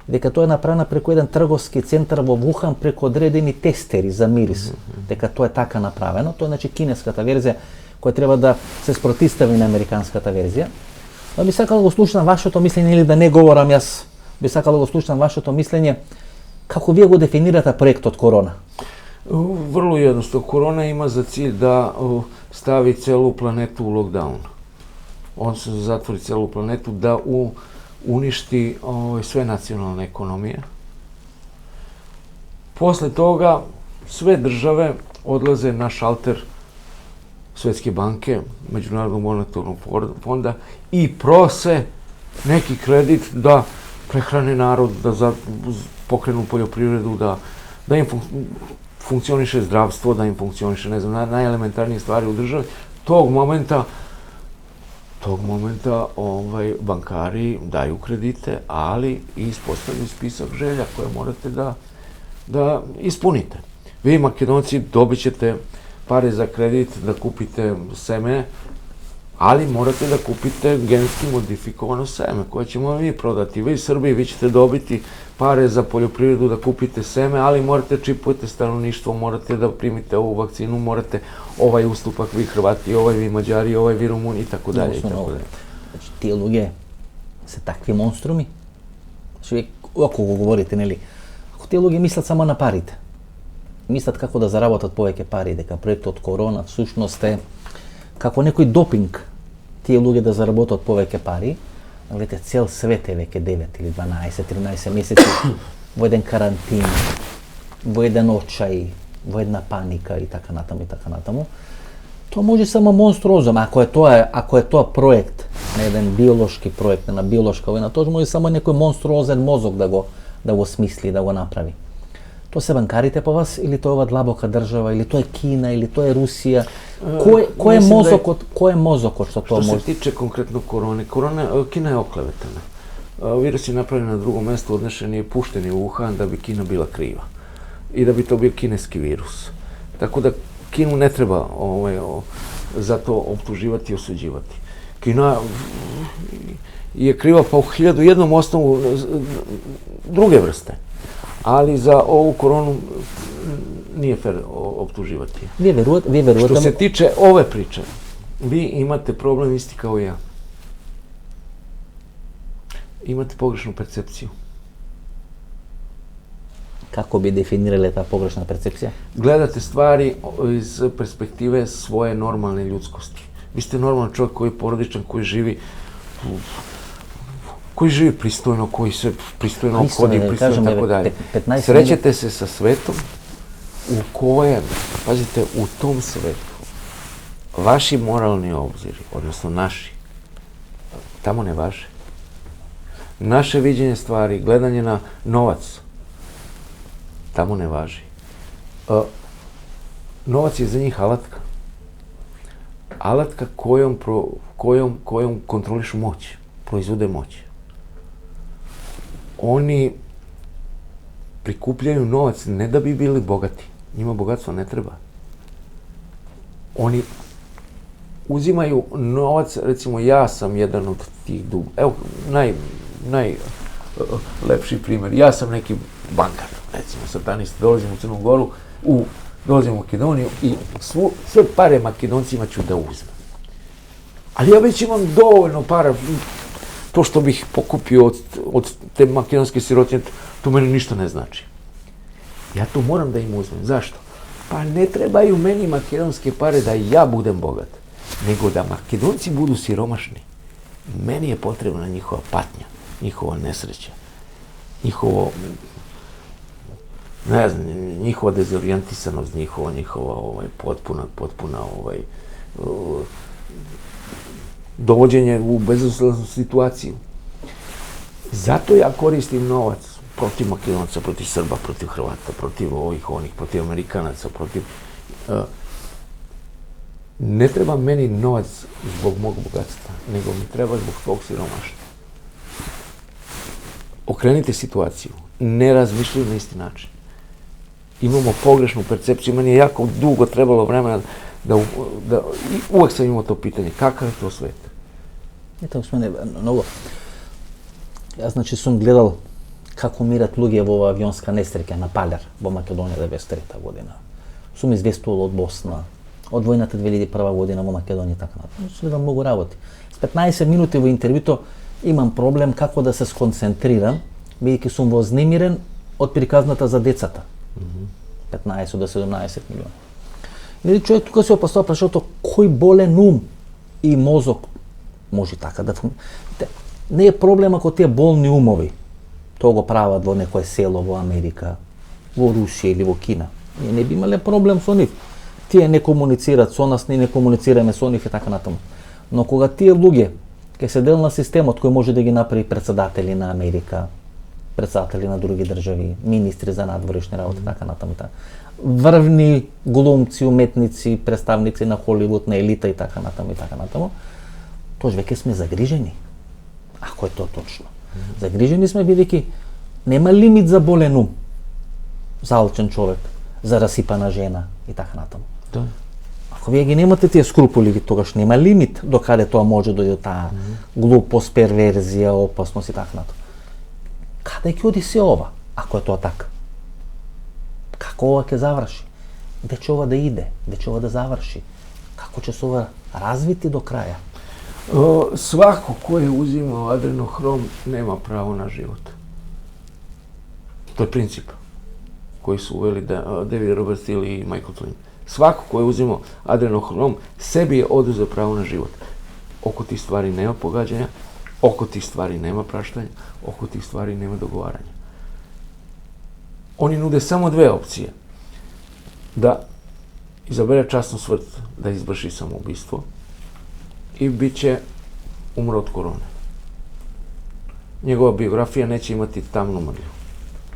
дека тоа е направено преку еден трговски центар во Вухан преку одредени тестери за мирис, дека тоа е така направено, тоа е значи кинеската верзија која треба да се спротивстави на американската верзија. Но би сакал да го слушам вашето мислење, или да не говорам јас, би сакал да го слушам вашето мислење, како вие го дефинирате проектот Корона? Vrlo jednostavno. Korona ima za cilj da stavi celu planetu u lockdown. On se zatvori celu planetu, da uništi sve nacionalne ekonomije. Posle toga sve države odlaze na šalter Svetske banke, Međunarodnog monetarnog fonda i prose neki kredit da prehrane narod, da pokrenu poljoprivredu, da im funkcioniše zdravstvo, da im funkcioniše, ne znam, najelementarnije stvari u državi. Tog momenta bankari daju kredite, ali i ispostavljaju spisak želja koje morate da ispunite. Vi, Makedonci, dobit ćete pare za kredit da kupite seme, ali morate da kupite genetski modifikovano seme koje ćemo mi prodati. Vi, Srbiji, vi ćete dobiti pare za poljoprivredu da kupite seme, ali morate čipujete stanovništvo, morate da primite ovu vakcinu, morate ovaj ustupak, vi Hrvati, ovaj vi Mađari, ovaj vi Rumuni, i tako dalje. Znači, ti luge se takvi monstrumi, znači, ako govorite, neli, ako ti luge mislat samo na parite, mislat kako da zarabotat poveke pari, дека проектот од корона всушност е како некој допинг тие луѓе да заработат повеќе пари. Гледате, цел свет е веќе 9 или 12-13 месеци во еден карантин, во еден очај, во една паника и така натаму. Тоа може само монструозно, ако е тоа проект, на еден биолошки проект, на биолошка војна, тоа може само некој монструозен мозок да го смисли, да го направи. Тоа се банкарите по вас, или тоа е ова длабока држава, или тоа е Кина, или тоа е Русија? Кој е мозокот што тоа може? Што се тиче конкретно короне, Кина е оклеветена. Вирус е направен на друго место, однешен и пуштен у Ухан да би Кина била крива. И да би тоа бил кинески вирус. Тако да Кину не треба за тоа оптуживати и осуđivati. Кина je kriva pa u 1001 osnovu druge vrste. Ali za ovu koronu nije fair optuživati. Vi verujete... Što se tiče ove priče, vi imate problem isti kao i ja. Imate pogrešnu percepciju. Kako bi definirali ta pogrešna percepcija? Gledate stvari iz perspektive svoje normalne ljudskosti. Vi ste normalan čovjek koji je porodičan, koji živi pristojno, koji se pristojno obhodi, pristojno tako dalje. Srećete se sa svetom u kojem, pazite, u tom svetu, vaši moralni obziri, odnosno naši, tamo ne važe. Naše viđenje stvari, gledanje na novac, tamo ne važi. Novac je za njih alatka. Alatka kojom kontrolišu moć, proizvode moć. Oni prikupljaju novac ne da bi bili bogati. Njima bogatstvo ne treba. Oni uzimaju novac, recimo ja sam jedan od tih evo, najlepši primjer. Ja sam neki bankar, recimo satanista, dolazim u Crnu Goru, dolazim u Makedoniju i sve pare Makedoncima ću da uzmem. Ali ja već imam dovoljno para. To što bih pokupio od te makedonske sirotinje, to meni ništa ne znači. Ja to moram da im uzmem. Zašto? Pa ne trebaju meni makedonske pare da ja budem bogat, nego da Makedonci budu siromašni. Meni je potrebna njihova patnja, njihova nesreća, njihova dezorijantisanost, njihova potpuna dovođenje u bezuslovnu situaciju. Zato ja koristim novac protiv Makedonaca, protiv Srba, protiv Hrvata, protiv onih, protiv Amerikanaca, protiv... Ne treba meni novac zbog mog bogatstva, nego mi treba zbog svog siromaštva. Okrenite situaciju. Ne razmišljaju na isti način. Imamo pogrešnu percepciju. Meni je jako dugo trebalo vremena da uvek sam imao to pitanje. Kakav je to svet? Ето, господине, много. Јас, значи, сум гледал како умират луѓе во авионска несреќа на Палер во Македонија 1993 година. Сум известувал од Босна, од војната 2001 година во Македонија и така натаму. Сум гледал многу работи. С 15 минути во интервјуто имам проблем како да се сконцентрирам, бидејќи сум вознемирен од приказната за децата. 15 до 17 милиона. Или човек тука се опостава прашањето кој болен ум и мозок може така да функционира. Не е проблем ако тие болни умови тоа го прават во некое село во Америка, во Русија или во Кина. Ние не би имале проблем со нив. Тие не комуницираат со нас, ние не комуницираме со нив и така натаму. Но кога тие луѓе ќе се дел на системот кој може да ги направи председатели на Америка, председатели на други држави, министри за надворешни работи, така натаму, врвни глумци, уметници, представници на Холивуд, на елита и така натаму, тоа веќе сме загрижени. Ако е тоа точно. Загрижени сме бидејќи нема лимит за болен ум, за алчен човек, за расипана жена и така натаму. Да. Ако вие ги немате тие скрупули, тогаш нема лимит до каде тоа може да дојде таа глупост, перверзија, опасност и така натаму. Каде ќе оди се ова, ако е тоа така? Како ова ќе заврши? Де ќе ова да иде? Де ќе ова да заврши? Како ќе се ова развити до краја? Svako ko je uzimao adrenohrom nema pravo na život. To je princip koji su uveli David Robert Steele i Michael Tollin. Svako ko je uzimao adrenohrom sebi je oduzeo pravo na život. Oko tih stvari nema pogađanja, oko tih stvari nema praštanja, oko tih stvari nema dogovaranja. Oni nude samo dve opcije. Da izabere časnu smrt, da izvrši samoubistvo, i bit će umro od korone. Njegova biografija neće imati tamnu mrlju.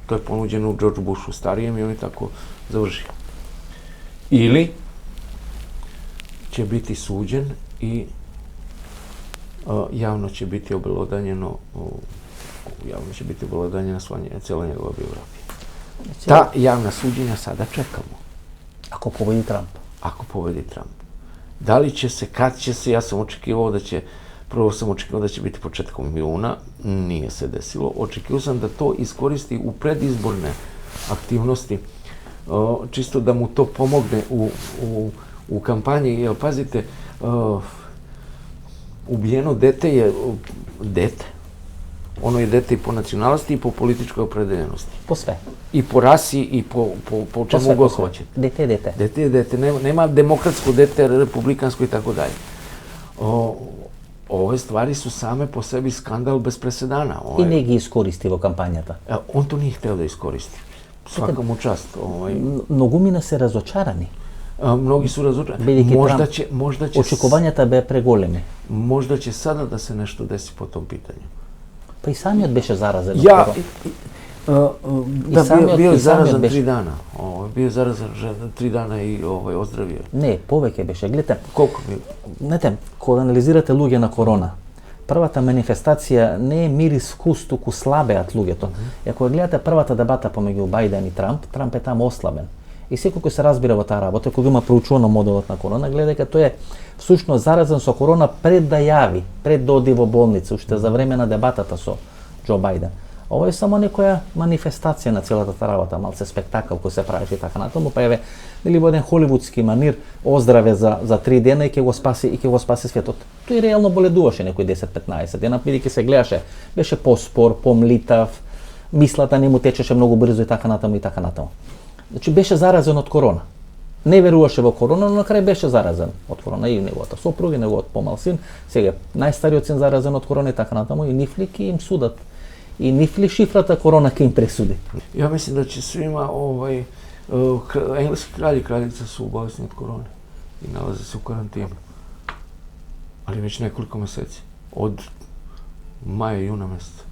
To je ponuđeno u George Bushu starijem i on je tako završio. Ili će biti suđen i javno će biti obelodanjena cijela njegova biografija. Ta javna suđenja sada čekamo. Ako pobedi Trump. Ako pobedi Trump. Da li će se, kad će se, ja sam očekivao da će biti početkom juna, nije se desilo. Očekivao sam da to iskoristi u predizborne aktivnosti, čisto da mu to pomogne u kampanji. Jer pazite, ubijeno dete je dete. Ono je dete i po nacionalnosti i po političkoj opredeljenosti. Po sve. I po rasi i po čemu god hoćete. Dete je dete. Dete je dete. Nema demokratsko dete, republikansko i tako dalje. Ove stvari su same po sebi skandal bez presedana. I ne gi iskoristi vo kampanjata. On to nije hteo da iskoristi. Svaka mu čast. Многумина се разочарани. Mnogi su razočarani. Možda će очекувањата беа преголеми. Možda će sada da se nešto desi po tom pitanju. Па и самиот беше заразен. Bio je zarazan 3 dana. Bio je zarazan 3 dana i ozdravio. Не, повеќе беше. Гледате, Колку ми? знаете, кога анализирате луѓе на корона, првата манифестација не е мирис вкус, туку слабеат луѓето. И ако гледате првата дебата помеѓу Бајден и Трамп е таму ослабен. И секој кој се разбира во таа работа, кога има проучувано моделот на корона, гледа дека тој е всушност заразен со корона пред да јави, пред да оди во болница, уште за време на дебатата со Џо Бајден. Ова е само некоја манифестација на целата таа работа, малце спектакл кој се правеше така натаму, па еве нели во еден холивудски манир оздраве за 3 дена и ќе го спаси светот. Тој реално боледуваше некои 10-15 дена, бидејќи се гледаше, беше поспор, помлитав, мислата не му течеше многу брзо и така натаму и така натаму. Значи беше заразен од корона. Не веруваше во корона, но на крај беше заразен од корона и неговата сопруга, и неговиот помал син, сега најстариот син заразен од корона и така натаму, и нифли ќе им судат. И нифли шифрата корона ќе им пресуди. Ja mislim da će svima engleski kralj i kraljica su bolesni od korone i nalaze se u karantinu. Ali već nekoliko meseci. Od maja i juna meseca.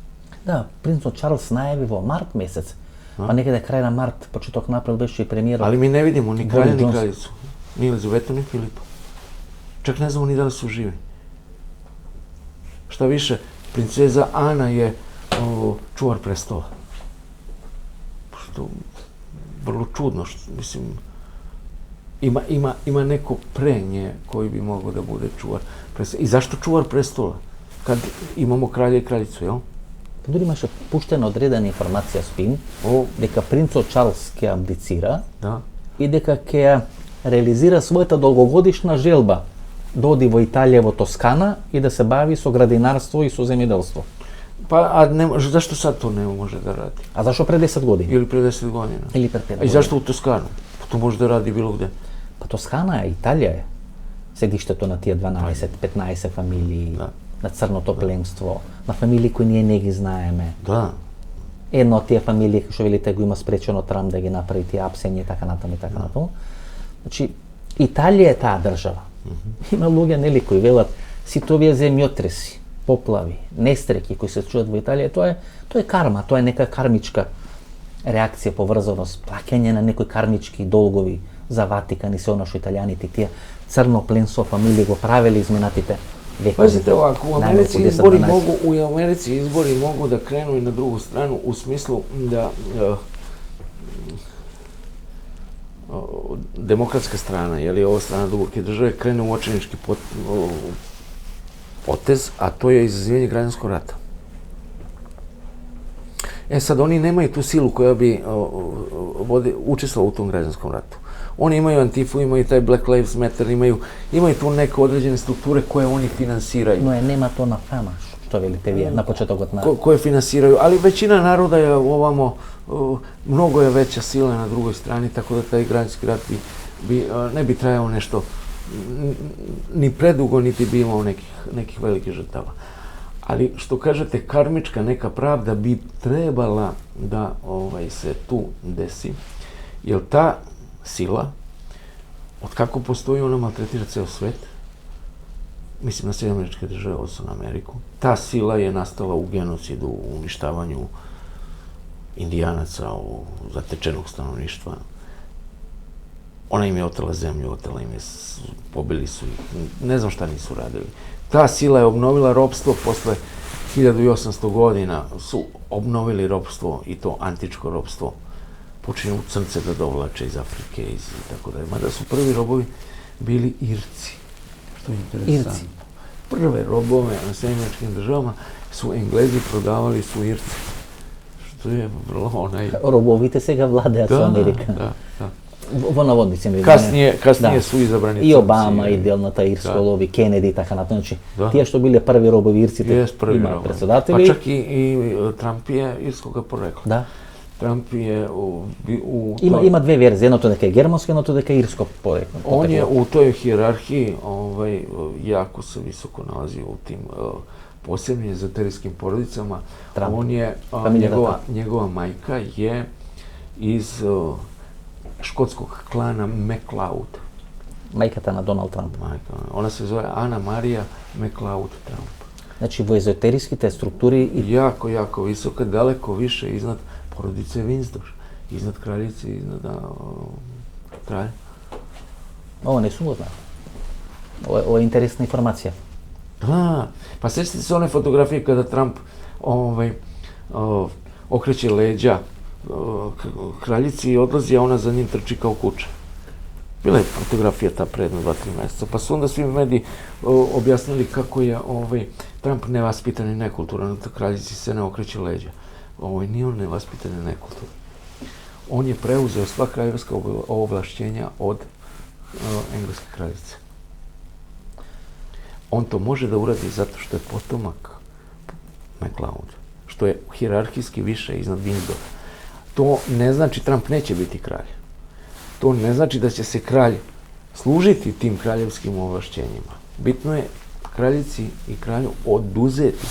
Да, принцот Чарлс најави во март месец. Па некаде крај на март, почеток на април беше и премиерот. Ali mi ne vidimo ni kralja ni kraljicu. Ni Elizabetu ni Filipa. Čak ne znamo ni da li su živi. Šta više, princeza Ana je čuvar prestola. Što vrlo čudno, mislim, ima neko pre nje koji bi mogao da bude čuvar prestola. I zašto čuvar prestola? Kad imamo kralja i kraljicu, jel? Дури имаше пуштена одредена информација спин дека принцот Чарлс ќе абдицира и дека ќе реализира својата долгогодишна желба да оди во Италија, во Тоскана и да се бави со градинарство и со земјоделство. Zašto sad to ne može da radi? A zašto pre 10 godina? Ili pre 10 godina? Ili pre 5 godina? I zašto u Toskanu? To može da radi bilo gde. Pa Toskana je, Italija je. Sedište to na tije 12-15 familiji, na crno toplenstvo, na familiji koji nije negi znajeme. Da. Jedna od tije familije, što vidite, go ima sprečeno Trump da ga napravi tije apsenje i tako natamo. Znači, Italija je ta država. Ima luge neli koji velat, sitovije zemljotresi, poplavi, nestreki koji se čuvat u Italiji, to je karma, to je neka karmička reakcija, povrzonost, plakanje na nekoj karmički dolgovi za Vatikan i sve ono što Italijani ti tije crno plenstvo familije go pravili izmenatite vekovi. Pazite ovako, u Americi izbori mogu da krenu i na drugu stranu u smislu da demokratska strana, je li ova strana duboke države, krene u očajnički potez, a to je izazivanje građanskog rata. Sad, oni nemaju tu silu koja bi učestvovala u tom građanskom ratu. Oni imaju Antifu, imaju taj Black Lives Matter, imaju tu neke određene strukture koje oni finansiraju. No nema to na fama, što velite vi, na početok od koje finansiraju, ali većina naroda je ovamo, mnogo je veća sila na drugoj strani, tako da taj građanski rat ne bi trajao nešto ni predugo, niti bi imao nekih velikih žrtava. Ali što kažete, karmička neka pravda bi trebala da se tu desi, jer ta sila, od kako postoji, ona maltretira ceo svet, mislim na Sjedinjene Američke Države, odnosno na Ameriku. Ta sila je nastala u genocidu, u uništavanju Indijanaca, u zatečenog stanovništva. Ona im je otela zemlju, pobili su ih, ne znam šta nisu radili. Ta sila je obnovila ropstvo, posle 1800 godina su obnovili ropstvo, i to antičko ropstvo. Počinju crnce da dovlače iz Afrike i tako dalje. Mada su prvi robovi bili Irci, što je interesantno. Prve robove na Sjedinjenim Američkim Državama su Englezi prodavali su Irci, što je vrlo Robovite se ga vlade, a su Amerika. Da. Vo navodnicima. Kasnije su izabrani i Obama, i delno ta irsko lobi, Kennedy, tako na to. Znači, tije što bili prvi robovi Irci, ima predsedatelji. Pa čak i Trump je irskog porekla. Da. Trump je Ima dve verzije, jedno to neka je germansko, jedno to neka je irsko poreklo. On je u toj hijerarhiji jako se visoko nalazi u tim posebnim ezoterijskim porodicama. On je, njegova majka je iz škotskog klana MacLeod. Majka na Donald Trump. Ona se zove Ana Marija MacLeod Trump. Znači, u ezoterijski te strukturi... Jako visoka, daleko više iznad porodice Windsor, iznad kraljice, iznad kralja. Ovo ne su go znali. Ovo je interesna informacija. Da, pa sjećate se one fotografije kada Trump okreće leđa kraljici i odlazi, a ona za njim trči kao kuća. Bila je fotografija ta pre 2-3 mjeseca, pa su onda svi mediji objasnili kako je Trump nevaspitan i nekulturan, kraljici se ne okreće leđa. Nije on nevaspitan i nekulturan. On je preuzeo sva kraljevska ovlašćenja od engleske kraljice. On to može da uradi zato što je potomak MacLeod, što je hijerarhijski više iznad Windsora. To ne znači Trump neće biti kralj. To ne znači da će se kralj služiti tim kraljevskim ovlašćenjima. Bitno je kraljici i kralju oduzeti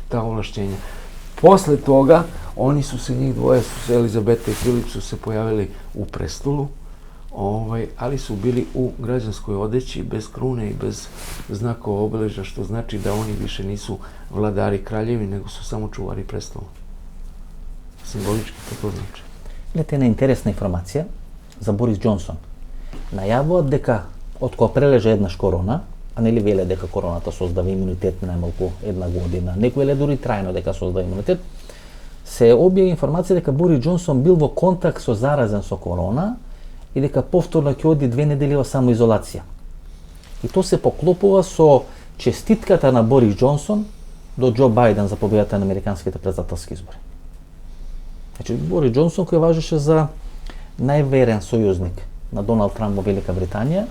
ta ovlašćenja. Posle toga, oni su se, njih dvoje, Elizabeta i Filip, su se pojavili u prestolu, ali su bili u građanskoj odeći, bez krune i bez znakova obeležja, što znači da oni više nisu vladari kraljevi, nego su samo čuvari prestola. Simbolički to znači. Gledajte, jedna interesna informacija za Boris Johnson. Najavio дека откога прележа еднаш корона, а нели веле дека короната создава имунитет најмалку една година, некој веле дури трајно дека создава имунитет, се објави информација дека Борис Джонсон бил во контакт со заразен со корона и дека повторно ќе оди 2 недели во самоизолација. И то се поклопува со честитката на Борис Джонсон до Џо Бајден за победата на американските претседателски избори. Значи, Борис Джонсон, кој важеше за најверен сојузник на Доналд Трамп во Велика Британија,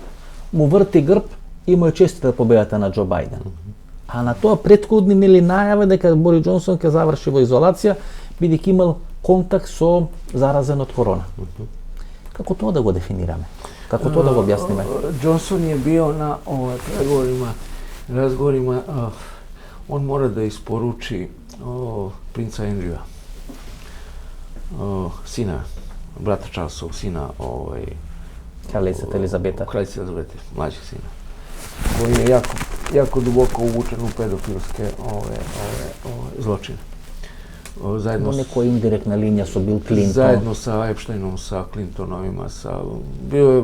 му врти грб и му е честита победата на Џо Бајден. А А на тоа претходни нели најава дека Борис Џонсон ќе заврши во изолација, бидејќи имал контакт со заразен од корона. Како тоа да го дефинираме? Како тоа да го објасниме? Џонсон е био на разговорима, он мора да испоручи принца Ендрија, сина, брата Чарлсов, сина Кралицата Елизабета. Кралица Елизабета, младши сина, кој е јако дубоко увучен у педофилске злочини. Заедно некоја индиректна линија со Бил Клинтон. Заедно са Епштейном, са Клинтоновима,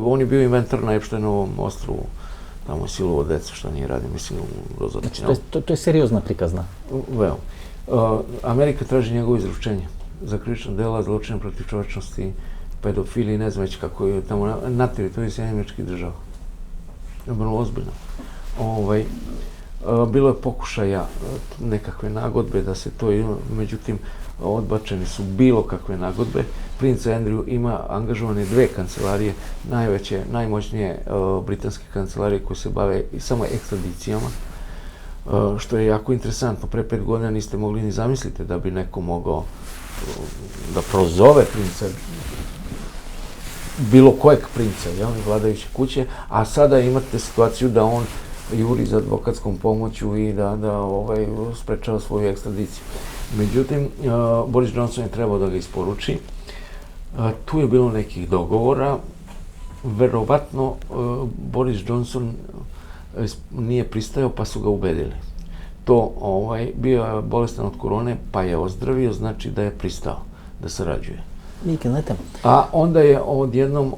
он е био инвентор на Епштейновом острову. Тамо силово деца, што ние ради, мислим, розот. Значи, тоа е сериозна приказна. Вел. Америка тражи негово изручење за крвична дела, злочини против човечности, педофили, не знам веќе како е тамо на територија Сјединених Америчких држава. Vrlo ozbiljno. Bilo je pokušaja nekakve nagodbe da se to, međutim, odbačeni su bilo kakve nagodbe. Princ Andrew ima angažovane 2 kancelarije, najveće, najmoćnije britanske kancelarije koje se bave samo ekstradicijama, što je jako interesantno. Pre 5 godina niste mogli ni zamisliti da bi neko mogao da prozove princa, bilo kojeg princa, vladajuće kuće, a sada imate situaciju da on juri za advokatskom pomoću i da sprečava svoju ekstradiciju. Međutim, Boris Johnson je trebao da ga isporuči. Tu je bilo nekih dogovora. Verovatno Boris Johnson nije pristajao, pa su ga ubedili. To bio je bolestan od korone, pa je ozdravio, znači da je pristao da sarađuje. A onda je odjednom,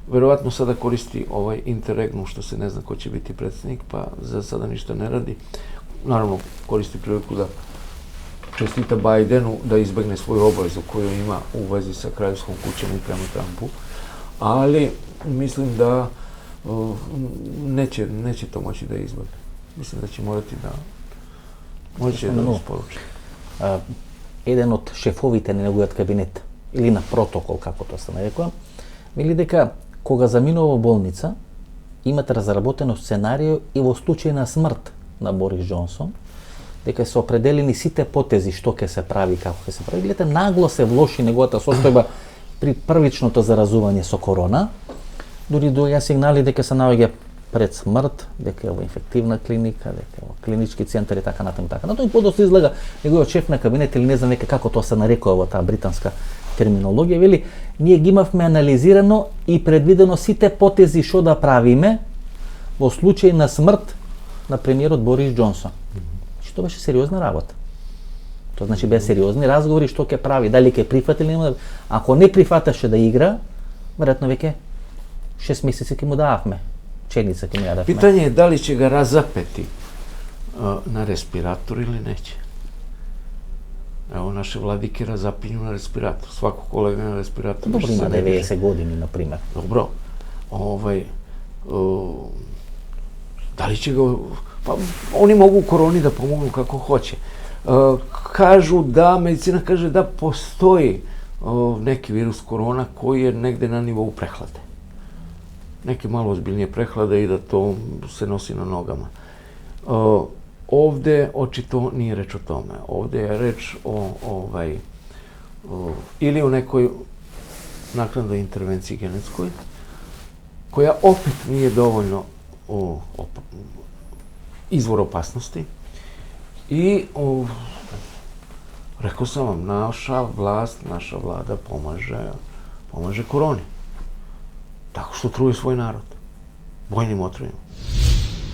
verovatno sada koristi interregnum, što se ne zna ko će biti predsjednik, pa za sada ništa ne radi. Naravno, koristi priliku da čestita Bajdenu da izbegne svoju obavezu koju ima u vezi sa kraljevskom kućom i prema Trumpu, ali mislim da neće to moći da izbegne. Mislim da će morati da isporuči. Еден од шефовите на неговиот кабинет, или на протокол, како тоа се нарекува, вели дека кога заминува во болница, имат разработено сценарио и во случај на смрт на Борис Џонсон, дека се определени сите потези што ќе се прави, како ќе се прави. Гледате, нагло се влоши неговата состојба при првичното заразување со корона, дури доаѓа сигнали дека се наоѓа пред смрт, дека е во инфективна клиника, дека е во клинички центар и така натаму. Но тој подоцна излага неговиот шеф на кабинет или не знам веќе како тоа се нарекува во таа британска терминологија, вели, ние ги имавме анализирано и предвидено сите потези што да правиме во случај на смрт на премиерот Борис Џонсон. Што беше сериозна работа. Тоа значи беа сериозни разговори што ќе прави, дали ќе прифати или нема. Ако не прифаташе да игра, веројатно веќе 6 месеци ќе му дававме. Čenica ќе ми ја давме. Питање е дали ќе ga razapeti на респиратор или неќе. Ево, наше владики разапинju на респиратор. Свако колега на респиратор. Добро, има 90 години, например. Добро. Дали ќе го... Па, они могу корони да помогну како хоće. Кажу да, медицина каже да постои неки вирус корона кој е негде на нивоу прехладе. Neke malo ozbiljnije prehlade i da to se nosi na nogama. Ovde očito nije reč o tome. Ovde je reč ili o nekoj naknadnoj intervenciji genetskoj, koja opet nije dovoljno izvor opasnosti. I rekao sam vam, naša vlada pomaže koroni. Tako što truje svoj narod, vojnim otrujima.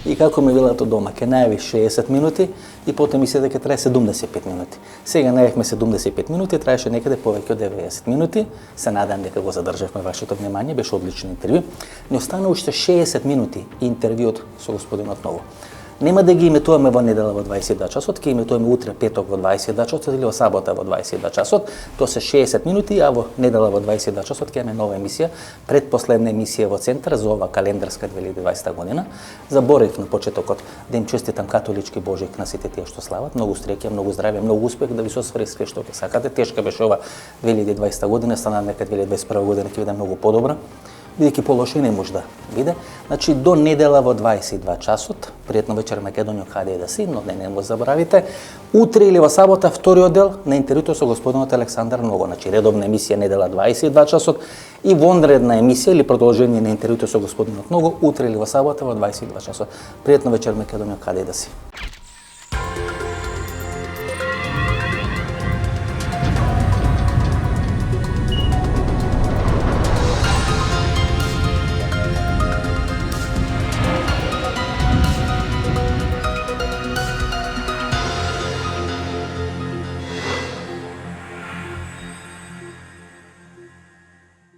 И како ми велат од дома, ќе најави 60 минути и потом мисли дека трае 75 минути. Сега најавивме 75 минути, траеше некаде повеќе од 90 минути. Се надам дека го задржавме вашето внимание, беше одлично интервју. Не остана уште 60 минути интервјуот со господинот Ново. Нема да ги иметуваме во недела во 22 часот, ќе иметуваме утре петок во 22 часот или во сабота во 22 часот. Тоа се 60 минути, а во недела во 22 часот ќе имаме нова емисија, предпоследна емисија во центар за ова календарска 2020 година. Заборев на почетокот да им честитам католички Божик на сите тие што слават. Многу среќа, многу здравје, многу успех да ви се освари све што ќе сакате. Тешка беше ова 2020 година, стана нека 2021 година ќе биде многу подобра. бидејќи полошо и не може да биде. Значи, до недела во 22 часот, пријатно вечер Македонија, каде да си, но не го заборавите. Утре или во сабота, вториот дел на интервјуто со господинот Александар Ново. Значи, редовна емисија недела 22 часот и вонредна емисија или продолжение на интервјуто со господинот Ново, утре или во сабота во 22 часот. Пријатно вечер Македонија, каде да си.